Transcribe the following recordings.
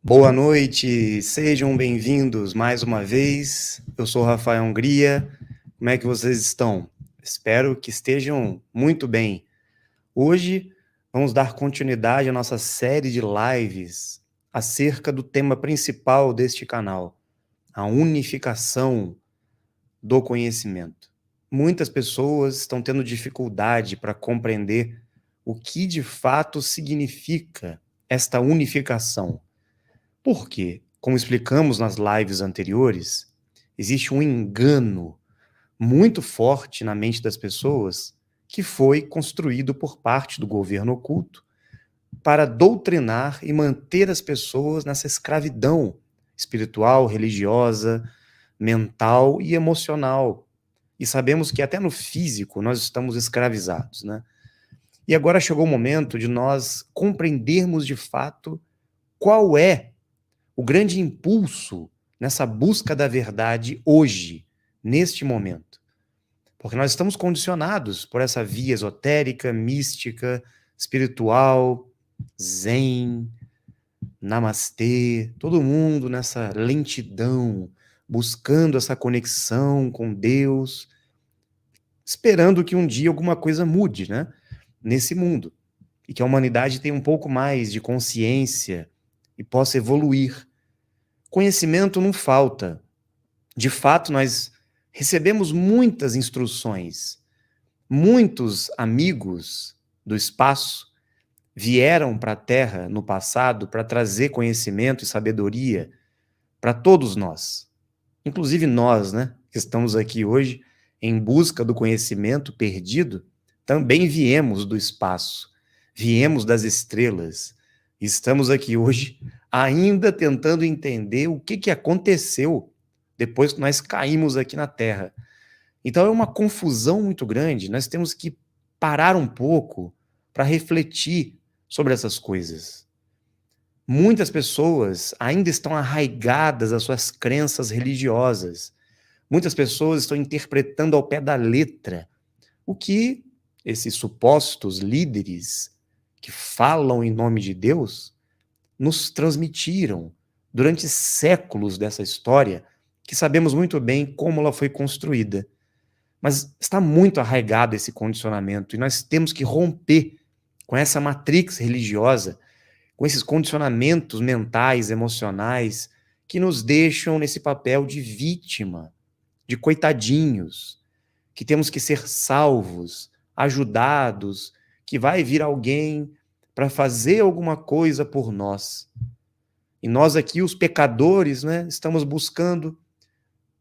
Boa noite, sejam bem-vindos mais uma vez. Eu sou Rafael Hungria. Como é que vocês estão? Espero que estejam muito bem. Hoje vamos dar continuidade à nossa série de lives acerca do tema principal deste canal, a unificação do conhecimento. Muitas pessoas estão tendo dificuldade para compreender o que de fato significa esta unificação. Por quê? Como explicamos nas lives anteriores, existe um engano muito forte na mente das pessoas que foi construído por parte do governo oculto para doutrinar e manter as pessoas nessa escravidão espiritual, religiosa, mental e emocional. E sabemos que até no físico nós estamos escravizados, né? E agora chegou o momento de nós compreendermos de fato qual é o grande impulso nessa busca da verdade hoje, neste momento. Porque nós estamos condicionados por essa via esotérica, mística, espiritual, zen, namastê, todo mundo nessa lentidão, buscando essa conexão com Deus, esperando que um dia alguma coisa mude, né, nesse mundo, e que a humanidade tenha um pouco mais de consciência e possa evoluir. Conhecimento não falta. De fato, nós recebemos muitas instruções. Muitos amigos do espaço vieram para a Terra no passado para trazer conhecimento e sabedoria para todos nós. Inclusive nós, né, que estamos aqui hoje em busca do conhecimento perdido, também viemos do espaço, viemos das estrelas. E estamos aqui hoje ainda tentando entender o que aconteceu depois que nós caímos aqui na Terra. Então é uma confusão muito grande, nós temos que parar um pouco para refletir sobre essas coisas. Muitas pessoas ainda estão arraigadas às suas crenças religiosas. Muitas pessoas estão interpretando ao pé da letra o que esses supostos líderes que falam em nome de Deus nos transmitiram durante séculos dessa história, que sabemos muito bem como ela foi construída. Mas está muito arraigado esse condicionamento e nós temos que romper com essa matrix religiosa, com esses condicionamentos mentais, emocionais, que nos deixam nesse papel de vítima, de coitadinhos, que temos que ser salvos, ajudados, que vai vir alguém para fazer alguma coisa por nós. E nós aqui, os pecadores, né, estamos buscando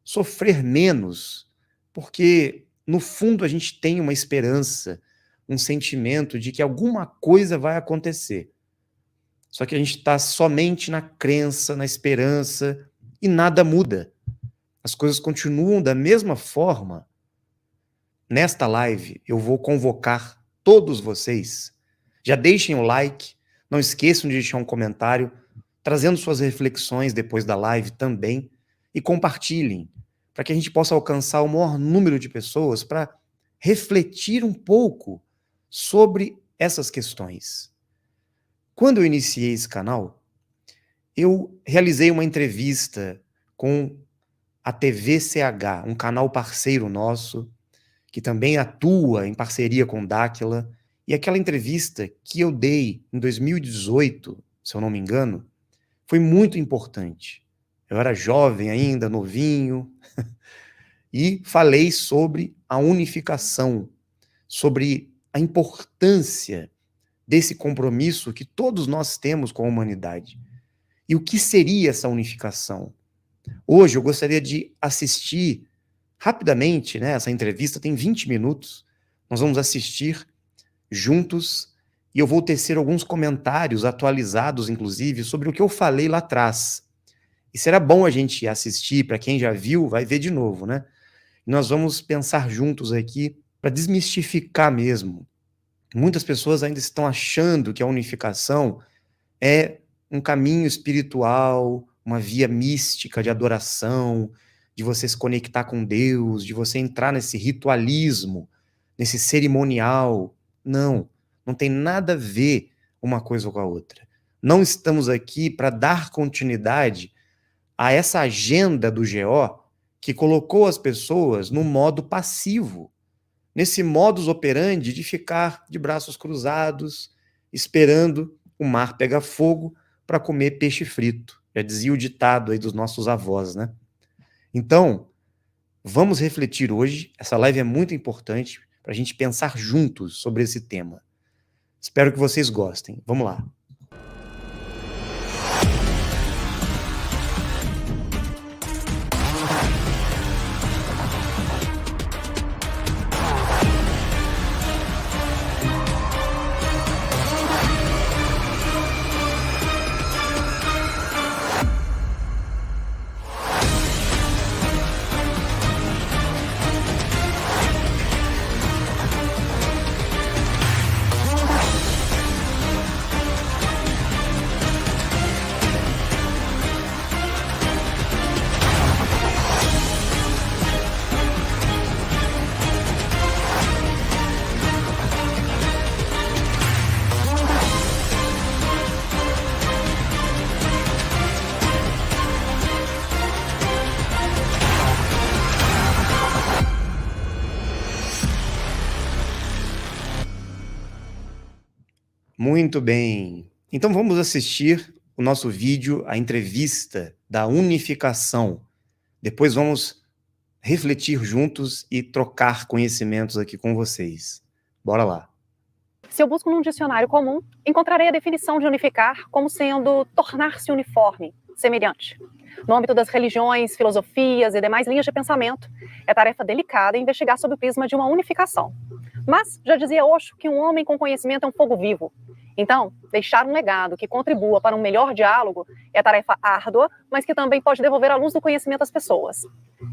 sofrer menos, porque no fundo a gente tem uma esperança, um sentimento de que alguma coisa vai acontecer. Só que a gente está somente na crença, na esperança, e nada muda. As coisas continuam da mesma forma. Nesta live, eu vou convocar todos vocês. Já deixem o like, não esqueçam de deixar um comentário, trazendo suas reflexões depois da live também, e compartilhem, para que a gente possa alcançar o maior número de pessoas para refletir um pouco sobre essas questões. Quando eu iniciei esse canal, eu realizei uma entrevista com a TV CH, um canal parceiro nosso, que também atua em parceria com Dáquila, e aquela entrevista que eu dei em 2018, se eu não me engano, foi muito importante. Eu era jovem ainda, novinho, e falei sobre a unificação, sobre a importância desse compromisso que todos nós temos com a humanidade. E o que seria essa unificação? Hoje eu gostaria de assistir rapidamente, né? Essa entrevista tem 20 minutos. Nós vamos assistir juntos e eu vou tecer alguns comentários atualizados, inclusive, sobre o que eu falei lá atrás. E será bom a gente assistir, para quem já viu, vai ver de novo, né? E nós vamos pensar juntos aqui para desmistificar mesmo. Muitas pessoas ainda estão achando que a unificação é um caminho espiritual, uma via mística de adoração, de você se conectar com Deus, de você entrar nesse ritualismo, nesse cerimonial. Não, não tem nada a ver uma coisa com a outra. Não estamos aqui para dar continuidade a essa agenda do GO que colocou as pessoas no modo passivo, nesse modus operandi de ficar de braços cruzados, esperando o mar pegar fogo para comer peixe frito. Já dizia o ditado aí dos nossos avós, né? Então, vamos refletir hoje. Essa live é muito importante para a gente pensar juntos sobre esse tema. Espero que vocês gostem. Vamos lá. Muito bem. Então vamos assistir o nosso vídeo, a entrevista da unificação. Depois vamos refletir juntos e trocar conhecimentos aqui com vocês. Bora lá. Se eu busco num dicionário comum, encontrarei a definição de unificar como sendo tornar-se uniforme, semelhante. No âmbito das religiões, filosofias e demais linhas de pensamento, é tarefa delicada investigar sob o prisma de uma unificação. Mas, já dizia Osho que um homem com conhecimento é um fogo vivo. Então, deixar um legado que contribua para um melhor diálogo é tarefa árdua, mas que também pode devolver a luz do conhecimento às pessoas.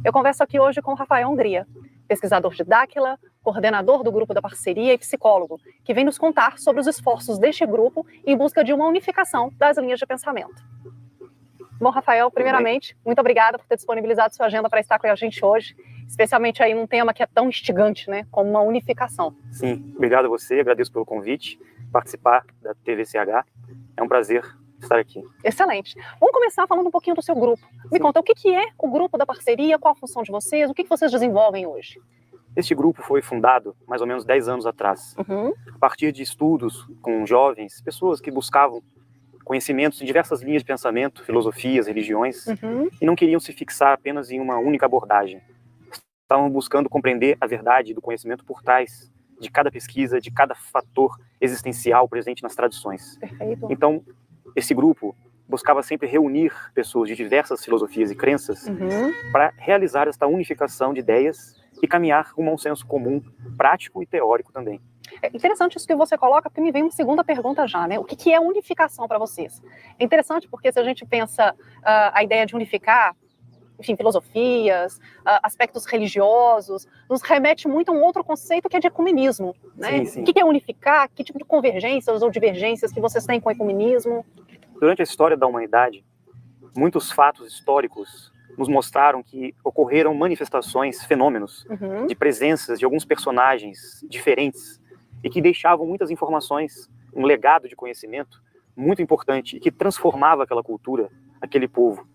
Eu converso aqui hoje com Rafael Hungria, pesquisador de Dáquila, coordenador do grupo da parceria e psicólogo, que vem nos contar sobre os esforços deste grupo em busca de uma unificação das linhas de pensamento. Bom, Rafael, primeiramente, muito obrigada por ter disponibilizado sua agenda para estar com a gente hoje, especialmente aí num tema que é tão instigante, né, como uma unificação. Sim, obrigado a você, agradeço pelo convite, participar da TVCH, é um prazer estar aqui. Excelente. Vamos começar falando um pouquinho do seu grupo. Me conta, o que é o grupo da parceria, qual a função de vocês, o que vocês desenvolvem hoje? Este grupo foi fundado mais ou menos 10 anos atrás, a partir de estudos com jovens, pessoas que buscavam conhecimentos em diversas linhas de pensamento, filosofias, religiões, e não queriam se fixar apenas em uma única abordagem. Estavam buscando compreender a verdade do conhecimento por trás de cada pesquisa, de cada fator existencial presente nas tradições. Perfeito. Então, esse grupo buscava sempre reunir pessoas de diversas filosofias e crenças para realizar esta unificação de ideias e caminhar rumo a um senso comum, prático e teórico também. É interessante isso que você coloca, porque me vem uma segunda pergunta já, né? O que é unificação para vocês? É interessante porque se a gente pensa a ideia de unificar, enfim, filosofias, aspectos religiosos, nos remete muito a um outro conceito que é de ecumenismo, né? Sim. O que é unificar? Que tipo de convergências ou divergências que vocês têm com o ecumenismo? Durante a história da humanidade, muitos fatos históricos nos mostraram que ocorreram manifestações, fenômenos de presenças de alguns personagens diferentes e que deixavam muitas informações, um legado de conhecimento muito importante e que transformava aquela cultura, aquele povo,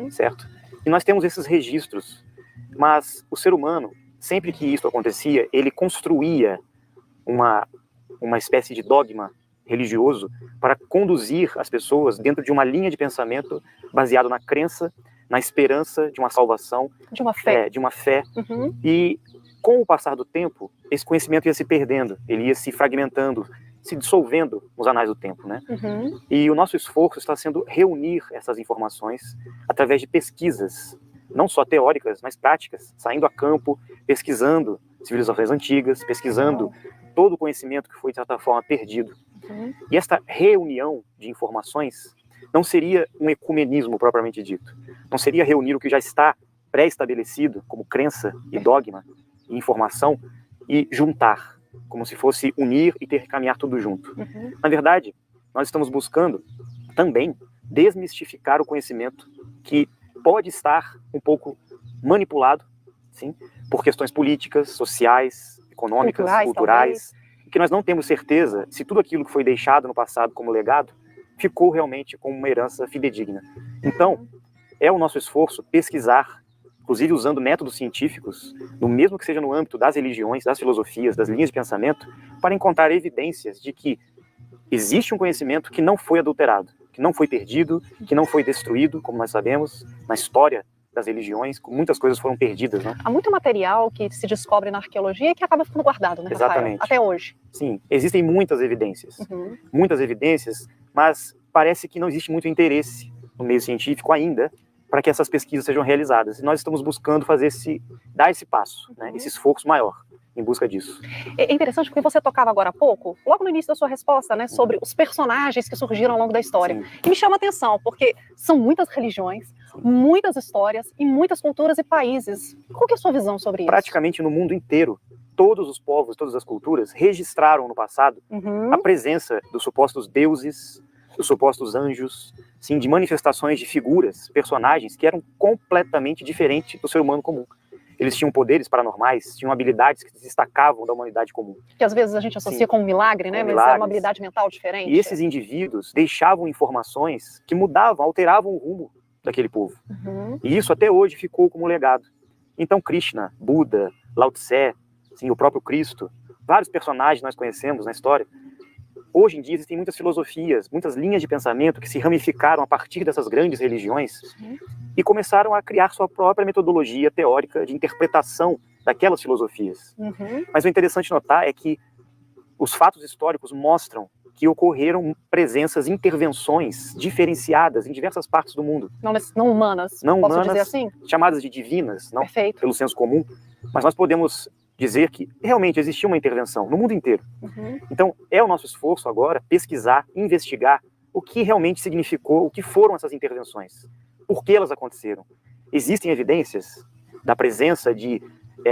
certo? E nós temos esses registros, mas o ser humano, sempre que isso acontecia, ele construía uma espécie de dogma religioso para conduzir as pessoas dentro de uma linha de pensamento baseado na crença, na esperança de uma salvação, de uma fé. E com o passar do tempo, esse conhecimento ia se perdendo, ele ia se fragmentando, se dissolvendo nos anais do tempo, né? E o nosso esforço está sendo reunir essas informações através de pesquisas, não só teóricas, mas práticas, saindo a campo, pesquisando civilizações antigas, pesquisando todo o conhecimento que foi, de certa forma, perdido. E esta reunião de informações não seria um ecumenismo propriamente dito. Não seria reunir o que já está pré-estabelecido como crença e dogma e informação e juntar, como se fosse unir e ter que caminhar tudo junto. Na verdade, nós estamos buscando também desmistificar o conhecimento que pode estar um pouco manipulado, sim, por questões políticas, sociais, econômicas, culturais, que nós não temos certeza se tudo aquilo que foi deixado no passado como legado ficou realmente como uma herança fidedigna. Então, é o nosso esforço pesquisar, inclusive usando métodos científicos, no mesmo que seja no âmbito das religiões, das filosofias, das linhas de pensamento, para encontrar evidências de que existe um conhecimento que não foi adulterado, que não foi perdido, que não foi destruído, como nós sabemos, na história das religiões, muitas coisas foram perdidas, né? Há muito material que se descobre na arqueologia e que acaba ficando guardado, né, Rafael? Exatamente. Até hoje. Sim, existem muitas evidências, mas parece que não existe muito interesse no meio científico ainda para que essas pesquisas sejam realizadas. E nós estamos buscando dar esse passo, né, esse esforço maior em busca disso. É interessante porque você tocava agora há pouco, logo no início da sua resposta, né, sobre os personagens que surgiram ao longo da história. Sim. E me chama a atenção, porque são muitas religiões, muitas histórias e muitas culturas e países. Qual que é a sua visão sobre isso? Praticamente no mundo inteiro, todos os povos, todas as culturas registraram no passado a presença dos supostos deuses, dos supostos anjos, sim, de manifestações de figuras, personagens que eram completamente diferentes do ser humano comum. Eles tinham poderes paranormais, tinham habilidades que se destacavam da humanidade comum. Que às vezes a gente associa com um milagre, né? Mas era uma habilidade mental diferente. E esses indivíduos deixavam informações que mudavam, alteravam o rumo daquele povo. E isso até hoje ficou como legado. Então Krishna, Buda, Lao Tse, sim, o próprio Cristo, vários personagens nós conhecemos na história. Hoje em dia existem muitas filosofias, muitas linhas de pensamento que se ramificaram a partir dessas grandes religiões e começaram a criar sua própria metodologia teórica de interpretação daquelas filosofias. Mas o interessante notar é que os fatos históricos mostram que ocorreram intervenções diferenciadas em diversas partes do mundo. Não humanas, posso dizer assim? Chamadas de divinas, não Perfeito. Pelo senso comum, mas nós podemos dizer que realmente existiu uma intervenção no mundo inteiro. Então, é o nosso esforço agora pesquisar, investigar o que realmente significou, o que foram essas intervenções, por que elas aconteceram. Existem evidências da presença de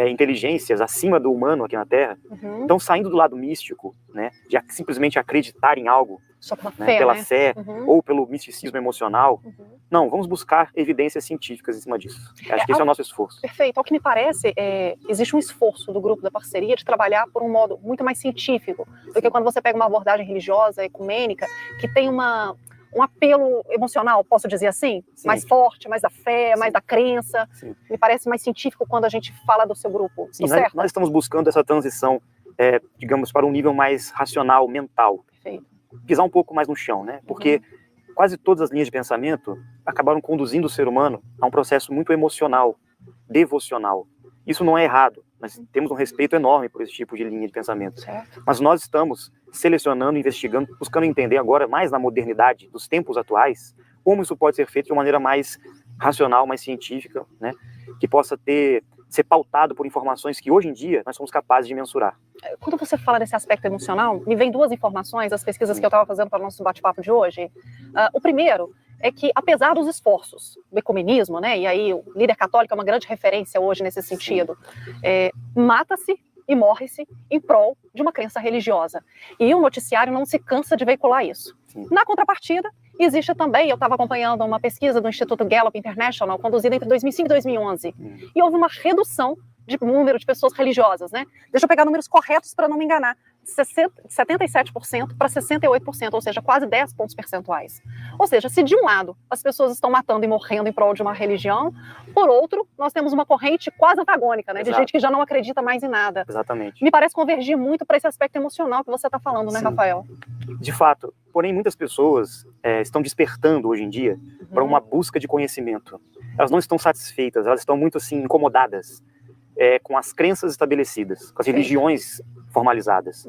inteligências acima do humano aqui na Terra. Então, saindo do lado místico, né, de simplesmente acreditar em algo, só pela né, fé, pela né? fé, ou pelo misticismo emocional. Não, vamos buscar evidências científicas em cima disso. Acho que esse é o nosso esforço. Perfeito. Ao que me parece, existe um esforço do grupo da parceria de trabalhar por um modo muito mais científico do que quando você pega uma abordagem religiosa, ecumênica, que tem um apelo emocional, posso dizer assim? Sim. Mais forte, mais da fé, Sim. mais da crença. Sim. Me parece mais científico quando a gente fala do seu grupo. Sim, certo? nós estamos buscando essa transição, digamos, para um nível mais racional, mental. Perfeito. Pisar um pouco mais no chão, né? Porque quase todas as linhas de pensamento acabaram conduzindo o ser humano a um processo muito emocional, devocional. Isso não é errado. Nós temos um respeito enorme por esse tipo de linha de pensamento. Certo. Mas nós estamos selecionando, investigando, buscando entender agora, mais na modernidade dos tempos atuais, como isso pode ser feito de uma maneira mais racional, mais científica, né? Que possa ser pautado por informações que hoje em dia nós somos capazes de mensurar. Quando você fala desse aspecto emocional, me vem duas informações das pesquisas que eu estava fazendo para o nosso bate-papo de hoje. O primeiro é que, apesar dos esforços do ecumenismo, né, e aí o líder católico é uma grande referência hoje nesse sentido, mata-se e morre-se em prol de uma crença religiosa. E o noticiário não se cansa de veicular isso. Sim. Na contrapartida, existe também, eu estava acompanhando uma pesquisa do Instituto Gallup International, conduzida entre 2005 e 2011, e houve uma redução de número de pessoas religiosas, né? Deixa eu pegar números corretos para não me enganar. 77% para 68%, ou seja, quase 10 pontos percentuais. Ou seja, se de um lado as pessoas estão matando e morrendo em prol de uma religião, por outro, nós temos uma corrente quase antagônica, né? De gente que já não acredita mais em nada. Exatamente. Me parece convergir muito para esse aspecto emocional que você está falando, né, Rafael? De fato. Porém, muitas pessoas estão despertando hoje em dia para uma busca de conhecimento. Elas não estão satisfeitas, elas estão muito assim incomodadas com as crenças estabelecidas, com as religiões formalizadas.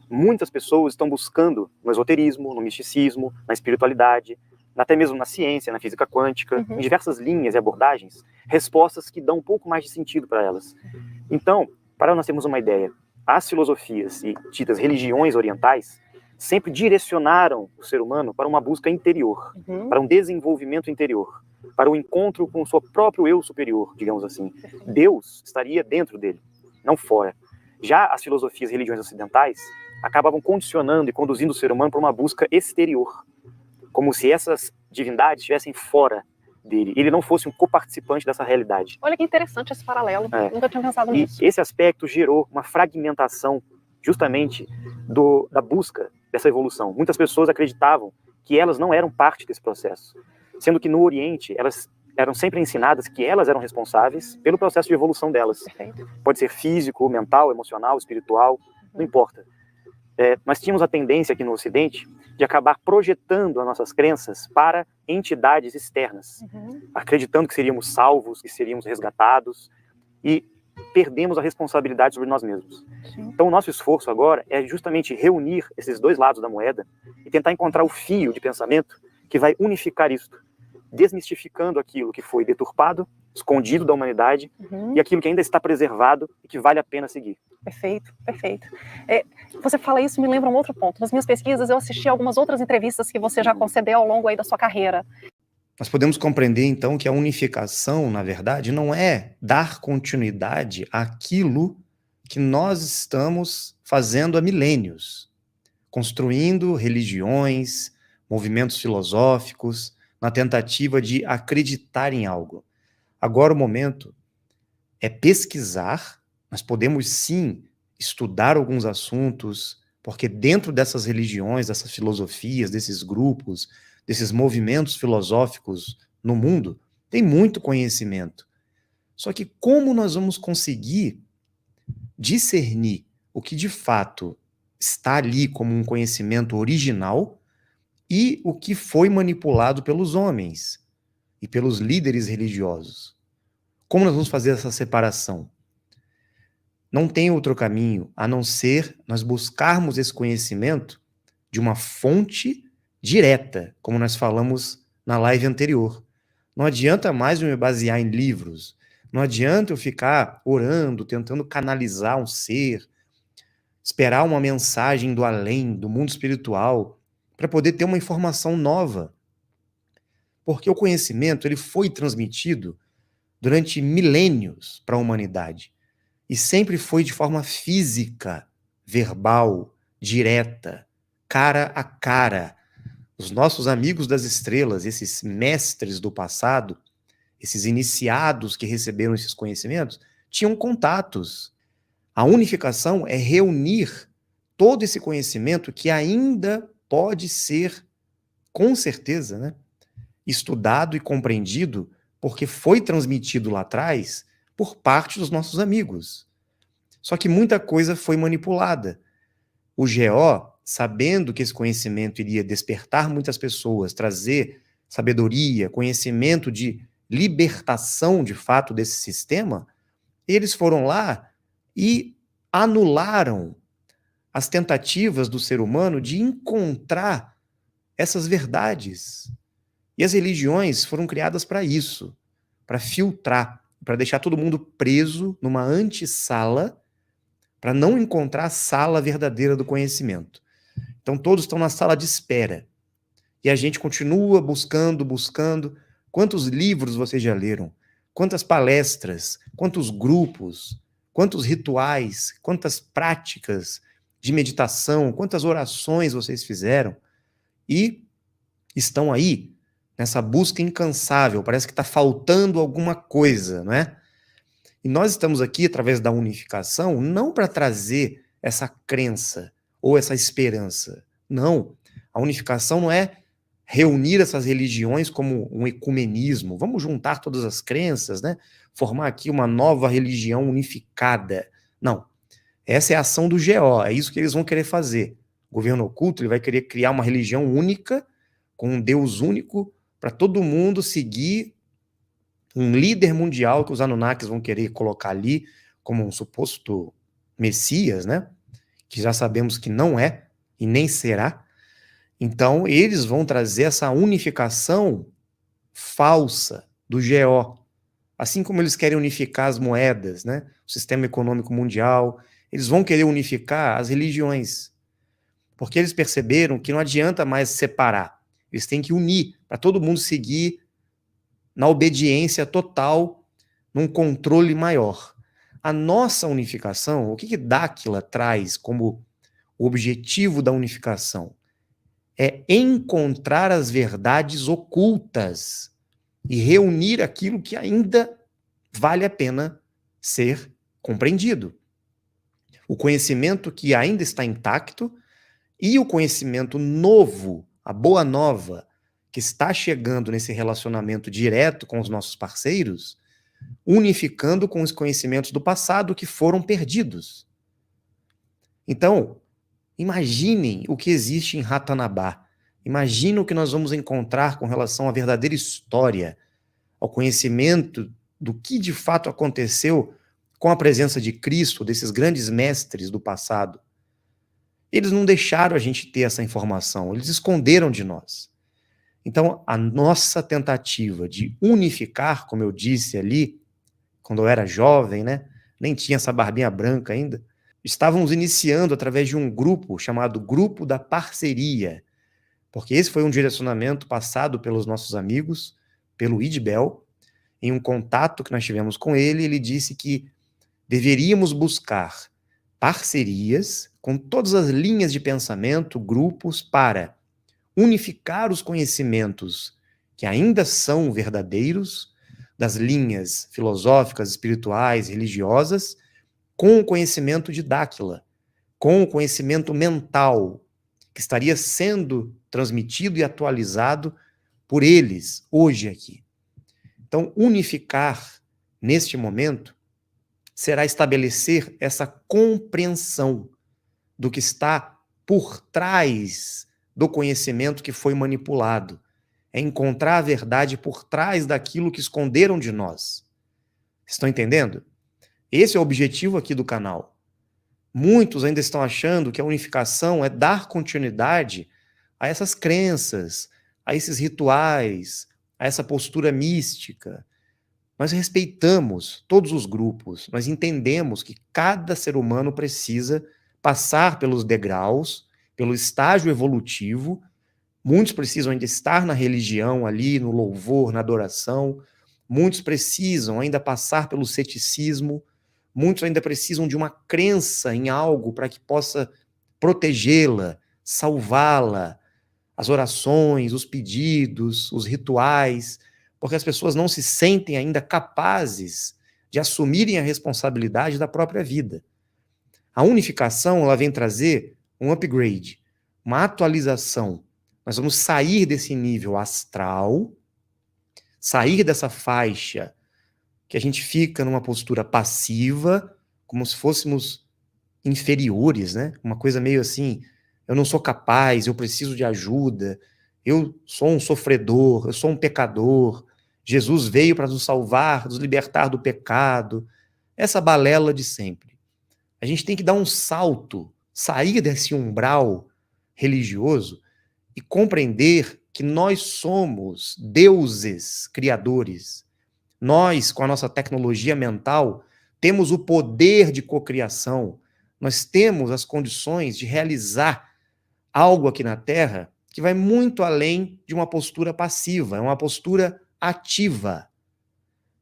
Muitas pessoas estão buscando no esoterismo, no misticismo, na espiritualidade, até mesmo na ciência, na física quântica, em diversas linhas e abordagens, respostas que dão um pouco mais de sentido para elas. Então, para nós termos uma ideia, as filosofias e ditas religiões orientais sempre direcionaram o ser humano para uma busca interior, para um desenvolvimento interior, para o encontro com o seu próprio eu superior, digamos assim. Deus estaria dentro dele, não fora. Já as filosofias e religiões ocidentais acabavam condicionando e conduzindo o ser humano para uma busca exterior, como se essas divindades estivessem fora dele, ele não fosse um coparticipante dessa realidade. Olha que interessante esse paralelo, nunca tinha pensado nisso. E esse aspecto gerou uma fragmentação justamente da busca dessa evolução. Muitas pessoas acreditavam que elas não eram parte desse processo, sendo que no Oriente elas eram sempre ensinadas que elas eram responsáveis pelo processo de evolução delas. Perfeito. Pode ser físico, mental, emocional, espiritual, não importa. Nós tínhamos a tendência aqui no Ocidente de acabar projetando as nossas crenças para entidades externas, acreditando que seríamos salvos, que seríamos resgatados, e perdemos a responsabilidade sobre nós mesmos. Sim. Então o nosso esforço agora é justamente reunir esses dois lados da moeda e tentar encontrar o fio de pensamento que vai unificar isso, desmistificando aquilo que foi deturpado, escondido da humanidade, e aquilo que ainda está preservado e que vale a pena seguir. Perfeito, perfeito. Você fala isso, me lembra um outro ponto. Nas minhas pesquisas, eu assisti algumas outras entrevistas que você já concedeu ao longo aí da sua carreira. Nós podemos compreender, então, que a unificação, na verdade, não é dar continuidade àquilo que nós estamos fazendo há milênios, construindo religiões, movimentos filosóficos, na tentativa de acreditar em algo. Agora o momento é pesquisar. Nós podemos sim estudar alguns assuntos, porque dentro dessas religiões, dessas filosofias, desses grupos, desses movimentos filosóficos no mundo, tem muito conhecimento. Só que como nós vamos conseguir discernir o que de fato está ali como um conhecimento original e o que foi manipulado pelos homens e pelos líderes religiosos? Como nós vamos fazer essa separação? Não tem outro caminho a não ser nós buscarmos esse conhecimento de uma fonte direta, como nós falamos na live anterior. Não adianta mais eu me basear em livros, não adianta eu ficar orando, tentando canalizar um ser, esperar uma mensagem do além, do mundo espiritual, para poder ter uma informação nova. Porque o conhecimento ele foi transmitido durante milênios para a humanidade. E sempre foi de forma física, verbal, direta, cara a cara. Os nossos amigos das estrelas, esses mestres do passado, esses iniciados que receberam esses conhecimentos, tinham contatos. A unificação é reunir todo esse conhecimento que ainda pode ser, com certeza, né, estudado e compreendido, porque foi transmitido lá atrás por parte dos nossos amigos. Só que muita coisa foi manipulada. O GO, sabendo que esse conhecimento iria despertar muitas pessoas, trazer sabedoria, conhecimento de libertação, de fato, desse sistema, eles foram lá e anularam as tentativas do ser humano de encontrar essas verdades. E as religiões foram criadas para isso, para filtrar, para deixar todo mundo preso numa antessala, para não encontrar a sala verdadeira do conhecimento. Então todos estão na sala de espera. E a gente continua buscando. Quantos livros vocês já leram? Quantas palestras? Quantos grupos? Quantos rituais? Quantas práticas de meditação? Quantas orações vocês fizeram? E estão aí nessa busca incansável. Parece que está faltando alguma coisa, não é? E nós estamos aqui, através da unificação, não para trazer essa crença ou essa esperança. Não. A unificação não é reunir essas religiões como um ecumenismo. Vamos juntar todas as crenças, né? Formar aqui uma nova religião unificada. Não. Essa é a ação do GO. É isso que eles vão querer fazer. O governo oculto ele vai querer criar uma religião única, com um Deus único, para todo mundo seguir um líder mundial que os Anunnakis vão querer colocar ali como um suposto Messias, né? Que já sabemos que não é e nem será. Então, eles vão trazer essa unificação falsa do GO. Assim como eles querem unificar as moedas, né? O sistema econômico mundial, eles vão querer unificar as religiões. Porque eles perceberam que não adianta mais separar. Eles têm que unir para todo mundo seguir na obediência total, num controle maior. A nossa unificação, o que Dáquila traz como o objetivo da unificação? É encontrar as verdades ocultas e reunir aquilo que ainda vale a pena ser compreendido. O conhecimento que ainda está intacto e o conhecimento novo, a boa nova que está chegando nesse relacionamento direto com os nossos parceiros, unificando com os conhecimentos do passado que foram perdidos. Então, imaginem o que existe em Ratanabá. Imaginem o que nós vamos encontrar com relação à verdadeira história, ao conhecimento do que de fato aconteceu com a presença de Cristo, desses grandes mestres do passado. Eles não deixaram a gente ter essa informação, eles esconderam de nós. Então, a nossa tentativa de unificar, como eu disse ali, quando eu era jovem, né? Nem tinha essa barbinha branca ainda, estávamos iniciando através de um grupo chamado Grupo da Parceria, porque esse foi um direcionamento passado pelos nossos amigos, pelo Idbel, em um contato que nós tivemos com ele. Ele disse que deveríamos buscar parcerias com todas as linhas de pensamento, grupos, para unificar os conhecimentos que ainda são verdadeiros, das linhas filosóficas, espirituais, religiosas, com o conhecimento de Dáquila, com o conhecimento mental, que estaria sendo transmitido e atualizado por eles, hoje aqui. Então, unificar, neste momento, será estabelecer essa compreensão do que está por trás do conhecimento que foi manipulado. É encontrar a verdade por trás daquilo que esconderam de nós. Estão entendendo? Esse é o objetivo aqui do canal. Muitos ainda estão achando que a unificação é dar continuidade a essas crenças, a esses rituais, a essa postura mística. Nós respeitamos todos os grupos, nós entendemos que cada ser humano precisa passar pelos degraus, pelo estágio evolutivo. Muitos precisam ainda estar na religião ali, no louvor, na adoração. Muitos precisam ainda passar pelo ceticismo. Muitos ainda precisam de uma crença em algo para que possa protegê-la, salvá-la. As orações, os pedidos, os rituais, porque as pessoas não se sentem ainda capazes de assumirem a responsabilidade da própria vida. A unificação, ela vem trazer um upgrade, uma atualização. Nós vamos sair desse nível astral, sair dessa faixa que a gente fica numa postura passiva, como se fôssemos inferiores, né? Uma coisa meio assim, eu não sou capaz, eu preciso de ajuda, eu sou um sofredor, eu sou um pecador, Jesus veio para nos salvar, nos libertar do pecado. Essa balela de sempre. A gente tem que dar um salto, sair desse umbral religioso e compreender que nós somos deuses criadores. Nós, com a nossa tecnologia mental, temos o poder de cocriação. Nós temos as condições de realizar algo aqui na Terra que vai muito além de uma postura passiva, é uma postura ativa.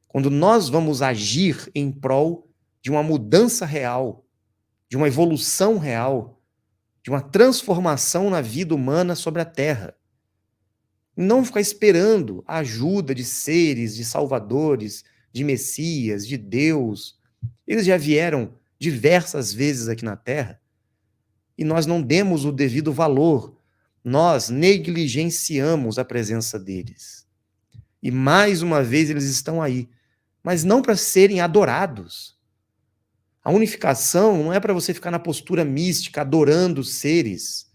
Quando nós vamos agir em prol de uma mudança real, de uma evolução real, de uma transformação na vida humana sobre a Terra. Não ficar esperando a ajuda de seres, de salvadores, de Messias, de Deus. Eles já vieram diversas vezes aqui na Terra e nós não demos o devido valor. Nós negligenciamos a presença deles. E mais uma vez eles estão aí, mas não para serem adorados. A unificação não é para você ficar na postura mística, adorando os seres,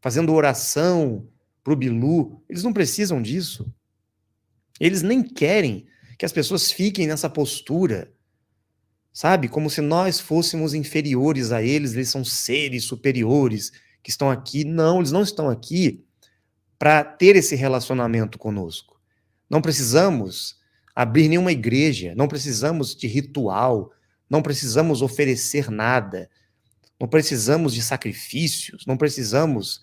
fazendo oração para o Bilu. Eles não precisam disso. Eles nem querem que as pessoas fiquem nessa postura, sabe? Como se nós fôssemos inferiores a eles, eles são seres superiores que estão aqui. Não, eles não estão aqui para ter esse relacionamento conosco. Não precisamos abrir nenhuma igreja, não precisamos de ritual, não precisamos oferecer nada, não precisamos de sacrifícios, não precisamos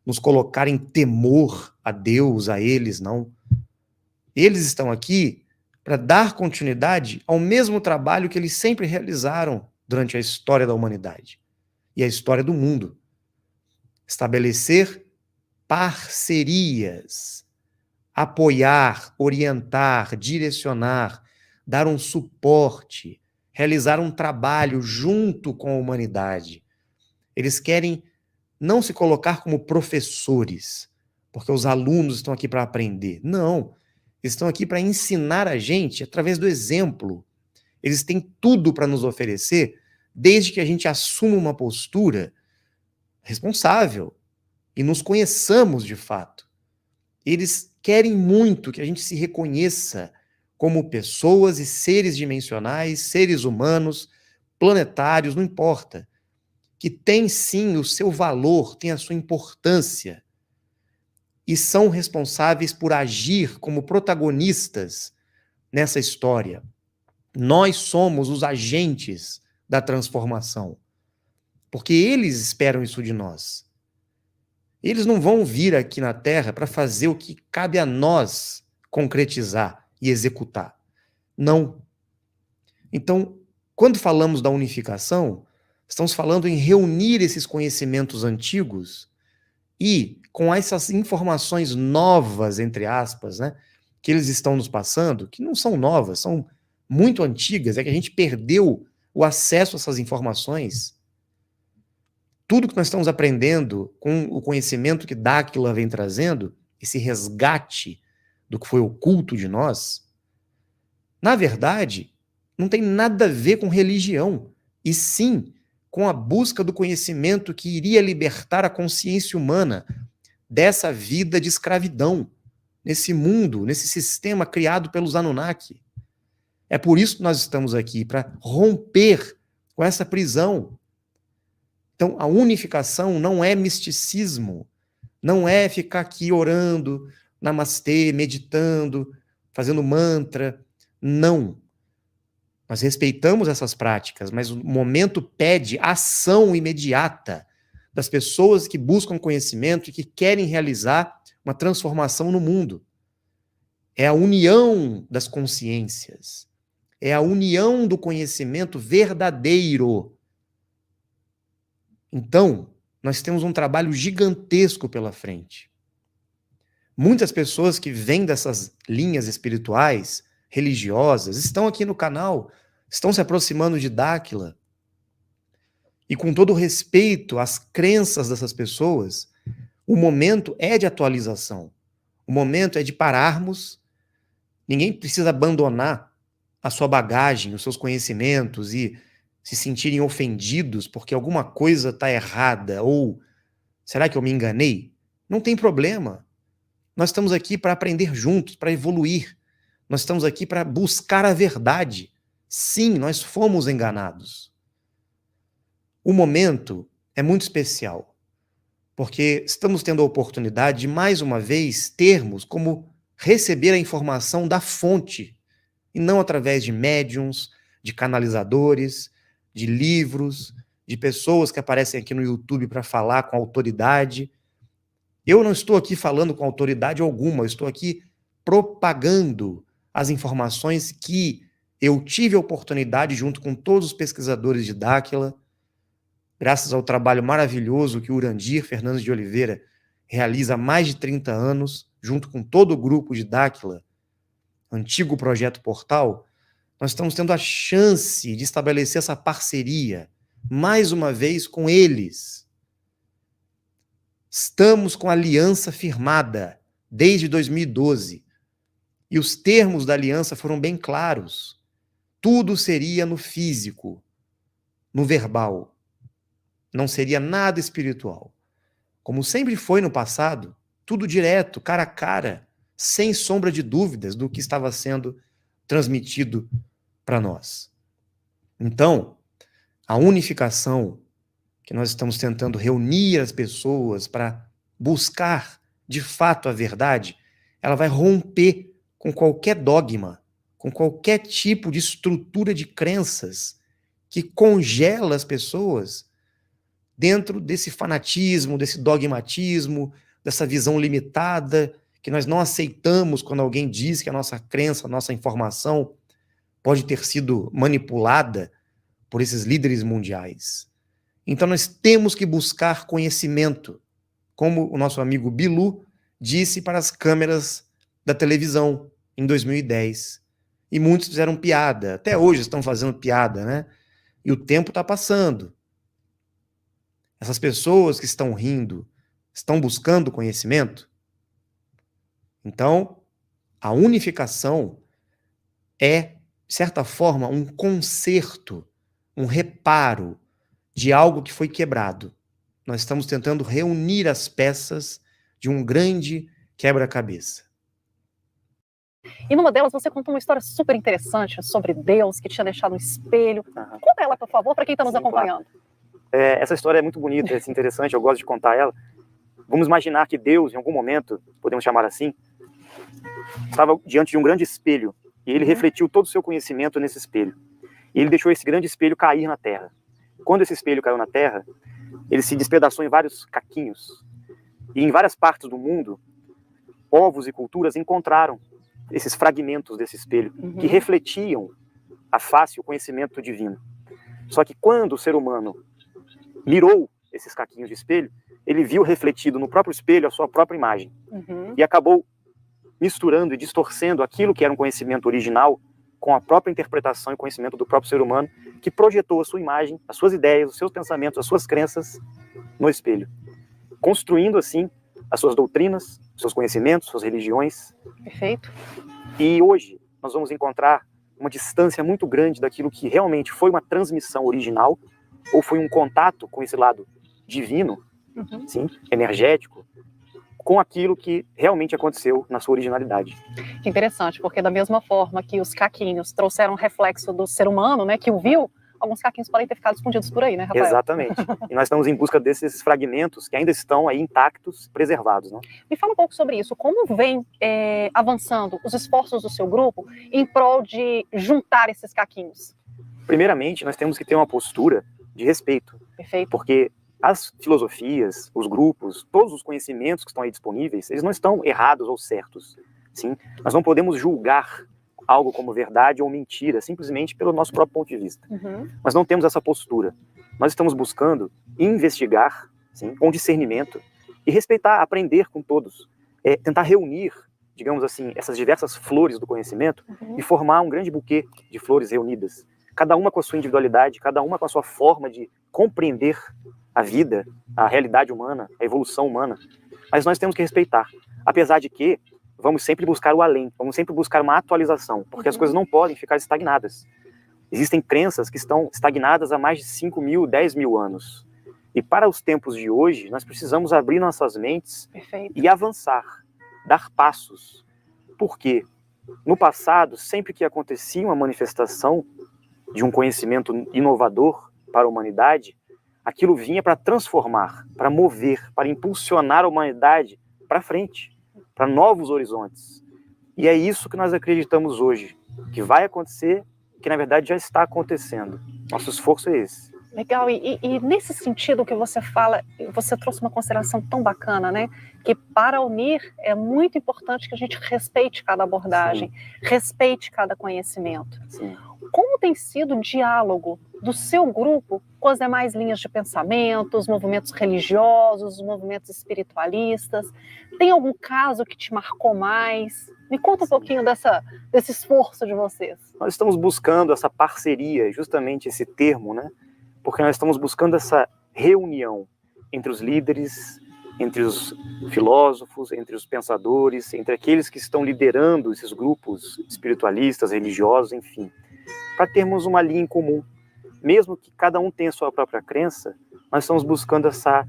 nos colocar em temor a Deus, a eles, não. Eles estão aqui para dar continuidade ao mesmo trabalho que eles sempre realizaram durante a história da humanidade e a história do mundo. Estabelecer parcerias, apoiar, orientar, direcionar, dar um suporte, realizar um trabalho junto com a humanidade. Eles querem não se colocar como professores, porque os alunos estão aqui para aprender. Não, eles estão aqui para ensinar a gente através do exemplo. Eles têm tudo para nos oferecer, desde que a gente assuma uma postura responsável e nos conheçamos de fato. Eles querem muito que a gente se reconheça como pessoas e seres dimensionais, seres humanos, planetários, não importa, que tem sim o seu valor, tem a sua importância, e são responsáveis por agir como protagonistas nessa história. Nós somos os agentes da transformação, porque eles esperam isso de nós. Eles não vão vir aqui na Terra para fazer o que cabe a nós concretizar e executar. Não. Então, quando falamos da unificação, estamos falando em reunir esses conhecimentos antigos e, com essas informações novas, entre aspas, né, que eles estão nos passando, que não são novas, são muito antigas, é que a gente perdeu o acesso a essas informações. Tudo que nós estamos aprendendo com o conhecimento que Dáquila vem trazendo, esse resgate do que foi oculto de nós, na verdade, não tem nada a ver com religião, e sim com a busca do conhecimento que iria libertar a consciência humana dessa vida de escravidão, nesse mundo, nesse sistema criado pelos Anunnaki. É por isso que nós estamos aqui, para romper com essa prisão. Então, a unificação não é misticismo, não é ficar aqui orando, namastê, meditando, fazendo mantra. Não. Nós respeitamos essas práticas, mas o momento pede ação imediata das pessoas que buscam conhecimento e que querem realizar uma transformação no mundo. É a união das consciências, é a união do conhecimento verdadeiro. Então, nós temos um trabalho gigantesco pela frente. Muitas pessoas que vêm dessas linhas espirituais, religiosas, estão aqui no canal, estão se aproximando de Dáquila. E com todo o respeito às crenças dessas pessoas, o momento é de atualização. O momento é de pararmos. Ninguém precisa abandonar a sua bagagem, os seus conhecimentos e se sentirem ofendidos porque alguma coisa está errada ou será que eu me enganei? Não tem problema. Nós estamos aqui para aprender juntos, para evoluir. Nós estamos aqui para buscar a verdade. Sim, nós fomos enganados. O momento é muito especial, porque estamos tendo a oportunidade de, mais uma vez, termos como receber a informação da fonte, e não através de médiums, de canalizadores, de livros, de pessoas que aparecem aqui no YouTube para falar com autoridade. Eu não estou aqui falando com autoridade alguma, eu estou aqui propagando as informações que eu tive a oportunidade, junto com todos os pesquisadores de Dáquila, graças ao trabalho maravilhoso que o Urandir Fernandes de Oliveira realiza há mais de 30 anos, junto com todo o grupo de Dáquila, antigo Projeto Portal, nós estamos tendo a chance de estabelecer essa parceria, mais uma vez, com eles. Estamos com a aliança firmada desde 2012, e os termos da aliança foram bem claros. Tudo seria no físico, no verbal. Não seria nada espiritual. Como sempre foi no passado, tudo direto, cara a cara, sem sombra de dúvidas do que estava sendo transmitido para nós. Então, a unificação que nós estamos tentando reunir as pessoas para buscar, de fato, a verdade, ela vai romper com qualquer dogma, com qualquer tipo de estrutura de crenças que congela as pessoas dentro desse fanatismo, desse dogmatismo, dessa visão limitada, que nós não aceitamos quando alguém diz que a nossa crença, a nossa informação pode ter sido manipulada por esses líderes mundiais. Então nós temos que buscar conhecimento, como o nosso amigo Bilu disse para as câmeras da televisão em 2010. E muitos fizeram piada, até hoje estão fazendo piada, né? E o tempo está passando. Essas pessoas que estão rindo, estão buscando conhecimento? Então, a unificação é, de certa forma, um conserto, um reparo de algo que foi quebrado. Nós estamos tentando reunir as peças de um grande quebra-cabeça. E numa delas você contou uma história super interessante sobre Deus que tinha deixado um espelho. Conta ela, por favor, para quem está nos acompanhando. Claro. Essa história é muito bonita, é interessante, eu gosto de contar ela. Vamos imaginar que Deus, em algum momento, podemos chamar assim, estava diante de um grande espelho e ele refletiu todo o seu conhecimento nesse espelho. E ele deixou esse grande espelho cair na terra. Quando esse espelho caiu na terra, ele se despedaçou em vários caquinhos. E em várias partes do mundo, povos e culturas encontraram esses fragmentos desse espelho que refletiam a face e o conhecimento divino. Só que quando o ser humano mirou esses caquinhos de espelho, ele viu refletido no próprio espelho a sua própria imagem. E acabou misturando e distorcendo aquilo que era um conhecimento original com a própria interpretação e conhecimento do próprio ser humano, que projetou a sua imagem, as suas ideias, os seus pensamentos, as suas crenças no espelho, construindo assim as suas doutrinas, seus conhecimentos, suas religiões. Perfeito. E hoje nós vamos encontrar uma distância muito grande daquilo que realmente foi uma transmissão original ou foi um contato com esse lado divino, sim, energético, com aquilo que realmente aconteceu na sua originalidade. Que interessante, porque da mesma forma que os caquinhos trouxeram um reflexo do ser humano, né, que o viu, alguns caquinhos podem ter ficado escondidos por aí, né, Rafael? Exatamente. E nós estamos em busca desses fragmentos que ainda estão aí intactos, preservados, né? Me fala um pouco sobre isso. Como vem avançando os esforços do seu grupo em prol de juntar esses caquinhos? Primeiramente, nós temos que ter uma postura de respeito. Perfeito. Porque as filosofias, os grupos, todos os conhecimentos que estão aí disponíveis, eles não estão errados ou certos. Sim? Nós não podemos julgar algo como verdade ou mentira, simplesmente pelo nosso próprio ponto de vista. Nós não temos essa postura. Nós estamos buscando investigar, sim, com discernimento e respeitar, aprender com todos. Tentar reunir, digamos assim, essas diversas flores do conhecimento e formar um grande buquê de flores reunidas. Cada uma com a sua individualidade, cada uma com a sua forma de compreender a vida, a realidade humana, a evolução humana. Mas nós temos que respeitar. Apesar de que vamos sempre buscar o além, vamos sempre buscar uma atualização, porque as coisas não podem ficar estagnadas. Existem crenças que estão estagnadas há mais de 5 mil, 10 mil anos. E para os tempos de hoje, nós precisamos abrir nossas mentes e avançar, dar passos. Porque no passado, sempre que acontecia uma manifestação de um conhecimento inovador para a humanidade, aquilo vinha para transformar, para mover, para impulsionar a humanidade para frente, para novos horizontes. E é isso que nós acreditamos hoje, que vai acontecer, que na verdade já está acontecendo. Nosso esforço é esse. Legal, e nesse sentido que você fala, você trouxe uma consideração tão bacana, né? Que para unir é muito importante que a gente respeite cada abordagem, respeite cada conhecimento. Sim. Como tem sido o diálogo do seu grupo com as demais linhas de pensamento, os movimentos religiosos, os movimentos espiritualistas? Tem algum caso que te marcou mais? Me conta um pouquinho desse esforço de vocês. Nós estamos buscando essa parceria, justamente esse termo, né? Porque nós estamos buscando essa reunião entre os líderes, entre os filósofos, entre os pensadores, entre aqueles que estão liderando esses grupos espiritualistas, religiosos, enfim, para termos uma linha em comum. Mesmo que cada um tenha a sua própria crença, nós estamos buscando essa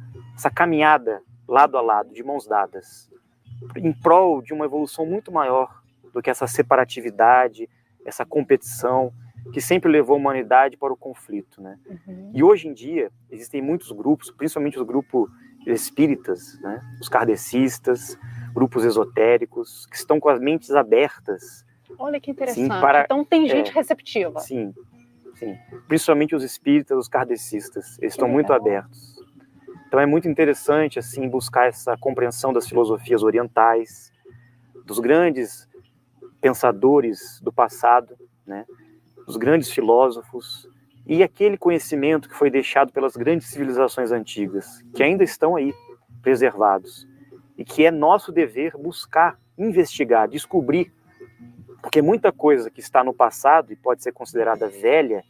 caminhada lado a lado, de mãos dadas, em prol de uma evolução muito maior do que essa separatividade, essa competição, que sempre levou a humanidade para o conflito, né? E hoje em dia, existem muitos grupos, principalmente os grupos espíritas, né? Os kardecistas, grupos esotéricos, que estão com as mentes abertas. Olha que interessante. Sim, então tem gente receptiva. Sim, sim. Principalmente os espíritas, os kardecistas, eles estão muito abertos. Então é muito interessante assim buscar essa compreensão das filosofias orientais, dos grandes pensadores do passado, né? Os grandes filósofos e aquele conhecimento que foi deixado pelas grandes civilizações antigas, que ainda estão aí preservados e que é nosso dever buscar, investigar, descobrir, porque muita coisa que está no passado e pode ser considerada velha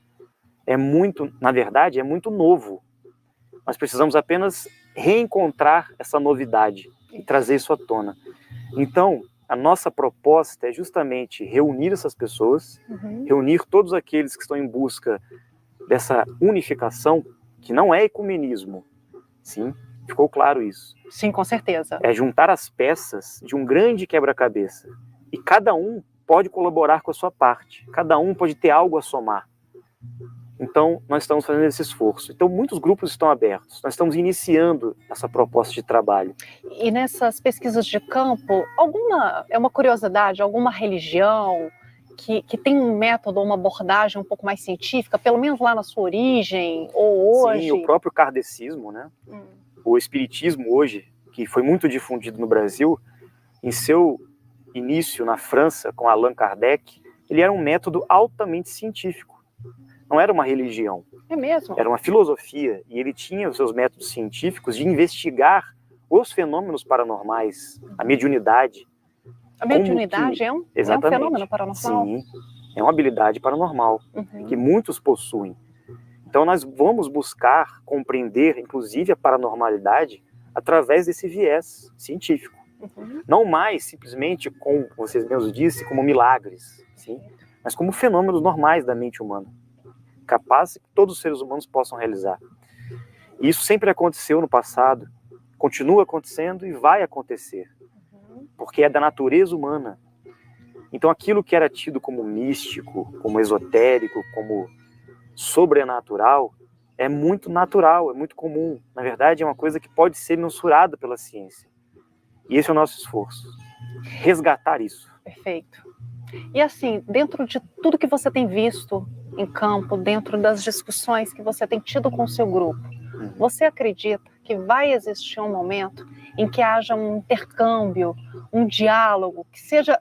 é muito, na verdade, é muito novo. Nós precisamos apenas reencontrar essa novidade e trazer isso à tona. Então, a nossa proposta é justamente reunir essas pessoas, reunir todos aqueles que estão em busca dessa unificação, que não é ecumenismo, sim, ficou claro isso. Sim, com certeza. É juntar as peças de um grande quebra-cabeça. E cada um pode colaborar com a sua parte, cada um pode ter algo a somar. Então, nós estamos fazendo esse esforço. Então, muitos grupos estão abertos. Nós estamos iniciando essa proposta de trabalho. E nessas pesquisas de campo, é uma curiosidade, alguma religião que tem um método, uma abordagem um pouco mais científica, pelo menos lá na sua origem, ou hoje? Sim, o próprio kardecismo, né? O espiritismo hoje, que foi muito difundido no Brasil, em seu início na França, com Allan Kardec, ele era um método altamente científico. Não era uma religião. É mesmo? Era uma filosofia, e ele tinha os seus métodos científicos de investigar os fenômenos paranormais, a mediunidade. A mediunidade é um fenômeno paranormal? Sim, é uma habilidade paranormal, que muitos possuem. Então nós vamos buscar compreender, inclusive, a paranormalidade através desse viés científico. Não mais simplesmente, como vocês mesmos disseram, como milagres, sim? Mas como fenômenos normais da mente humana, capazes que todos os seres humanos possam realizar. E isso sempre aconteceu no passado, continua acontecendo e vai acontecer, porque é da natureza humana. Então aquilo que era tido como místico, como esotérico, como sobrenatural, é muito natural, é muito comum. Na verdade, é uma coisa que pode ser mensurada pela ciência. E esse é o nosso esforço, resgatar isso. Perfeito. E assim, dentro de tudo que você tem visto em campo, dentro das discussões que você tem tido com o seu grupo, você acredita que vai existir um momento em que haja um intercâmbio, um diálogo, que seja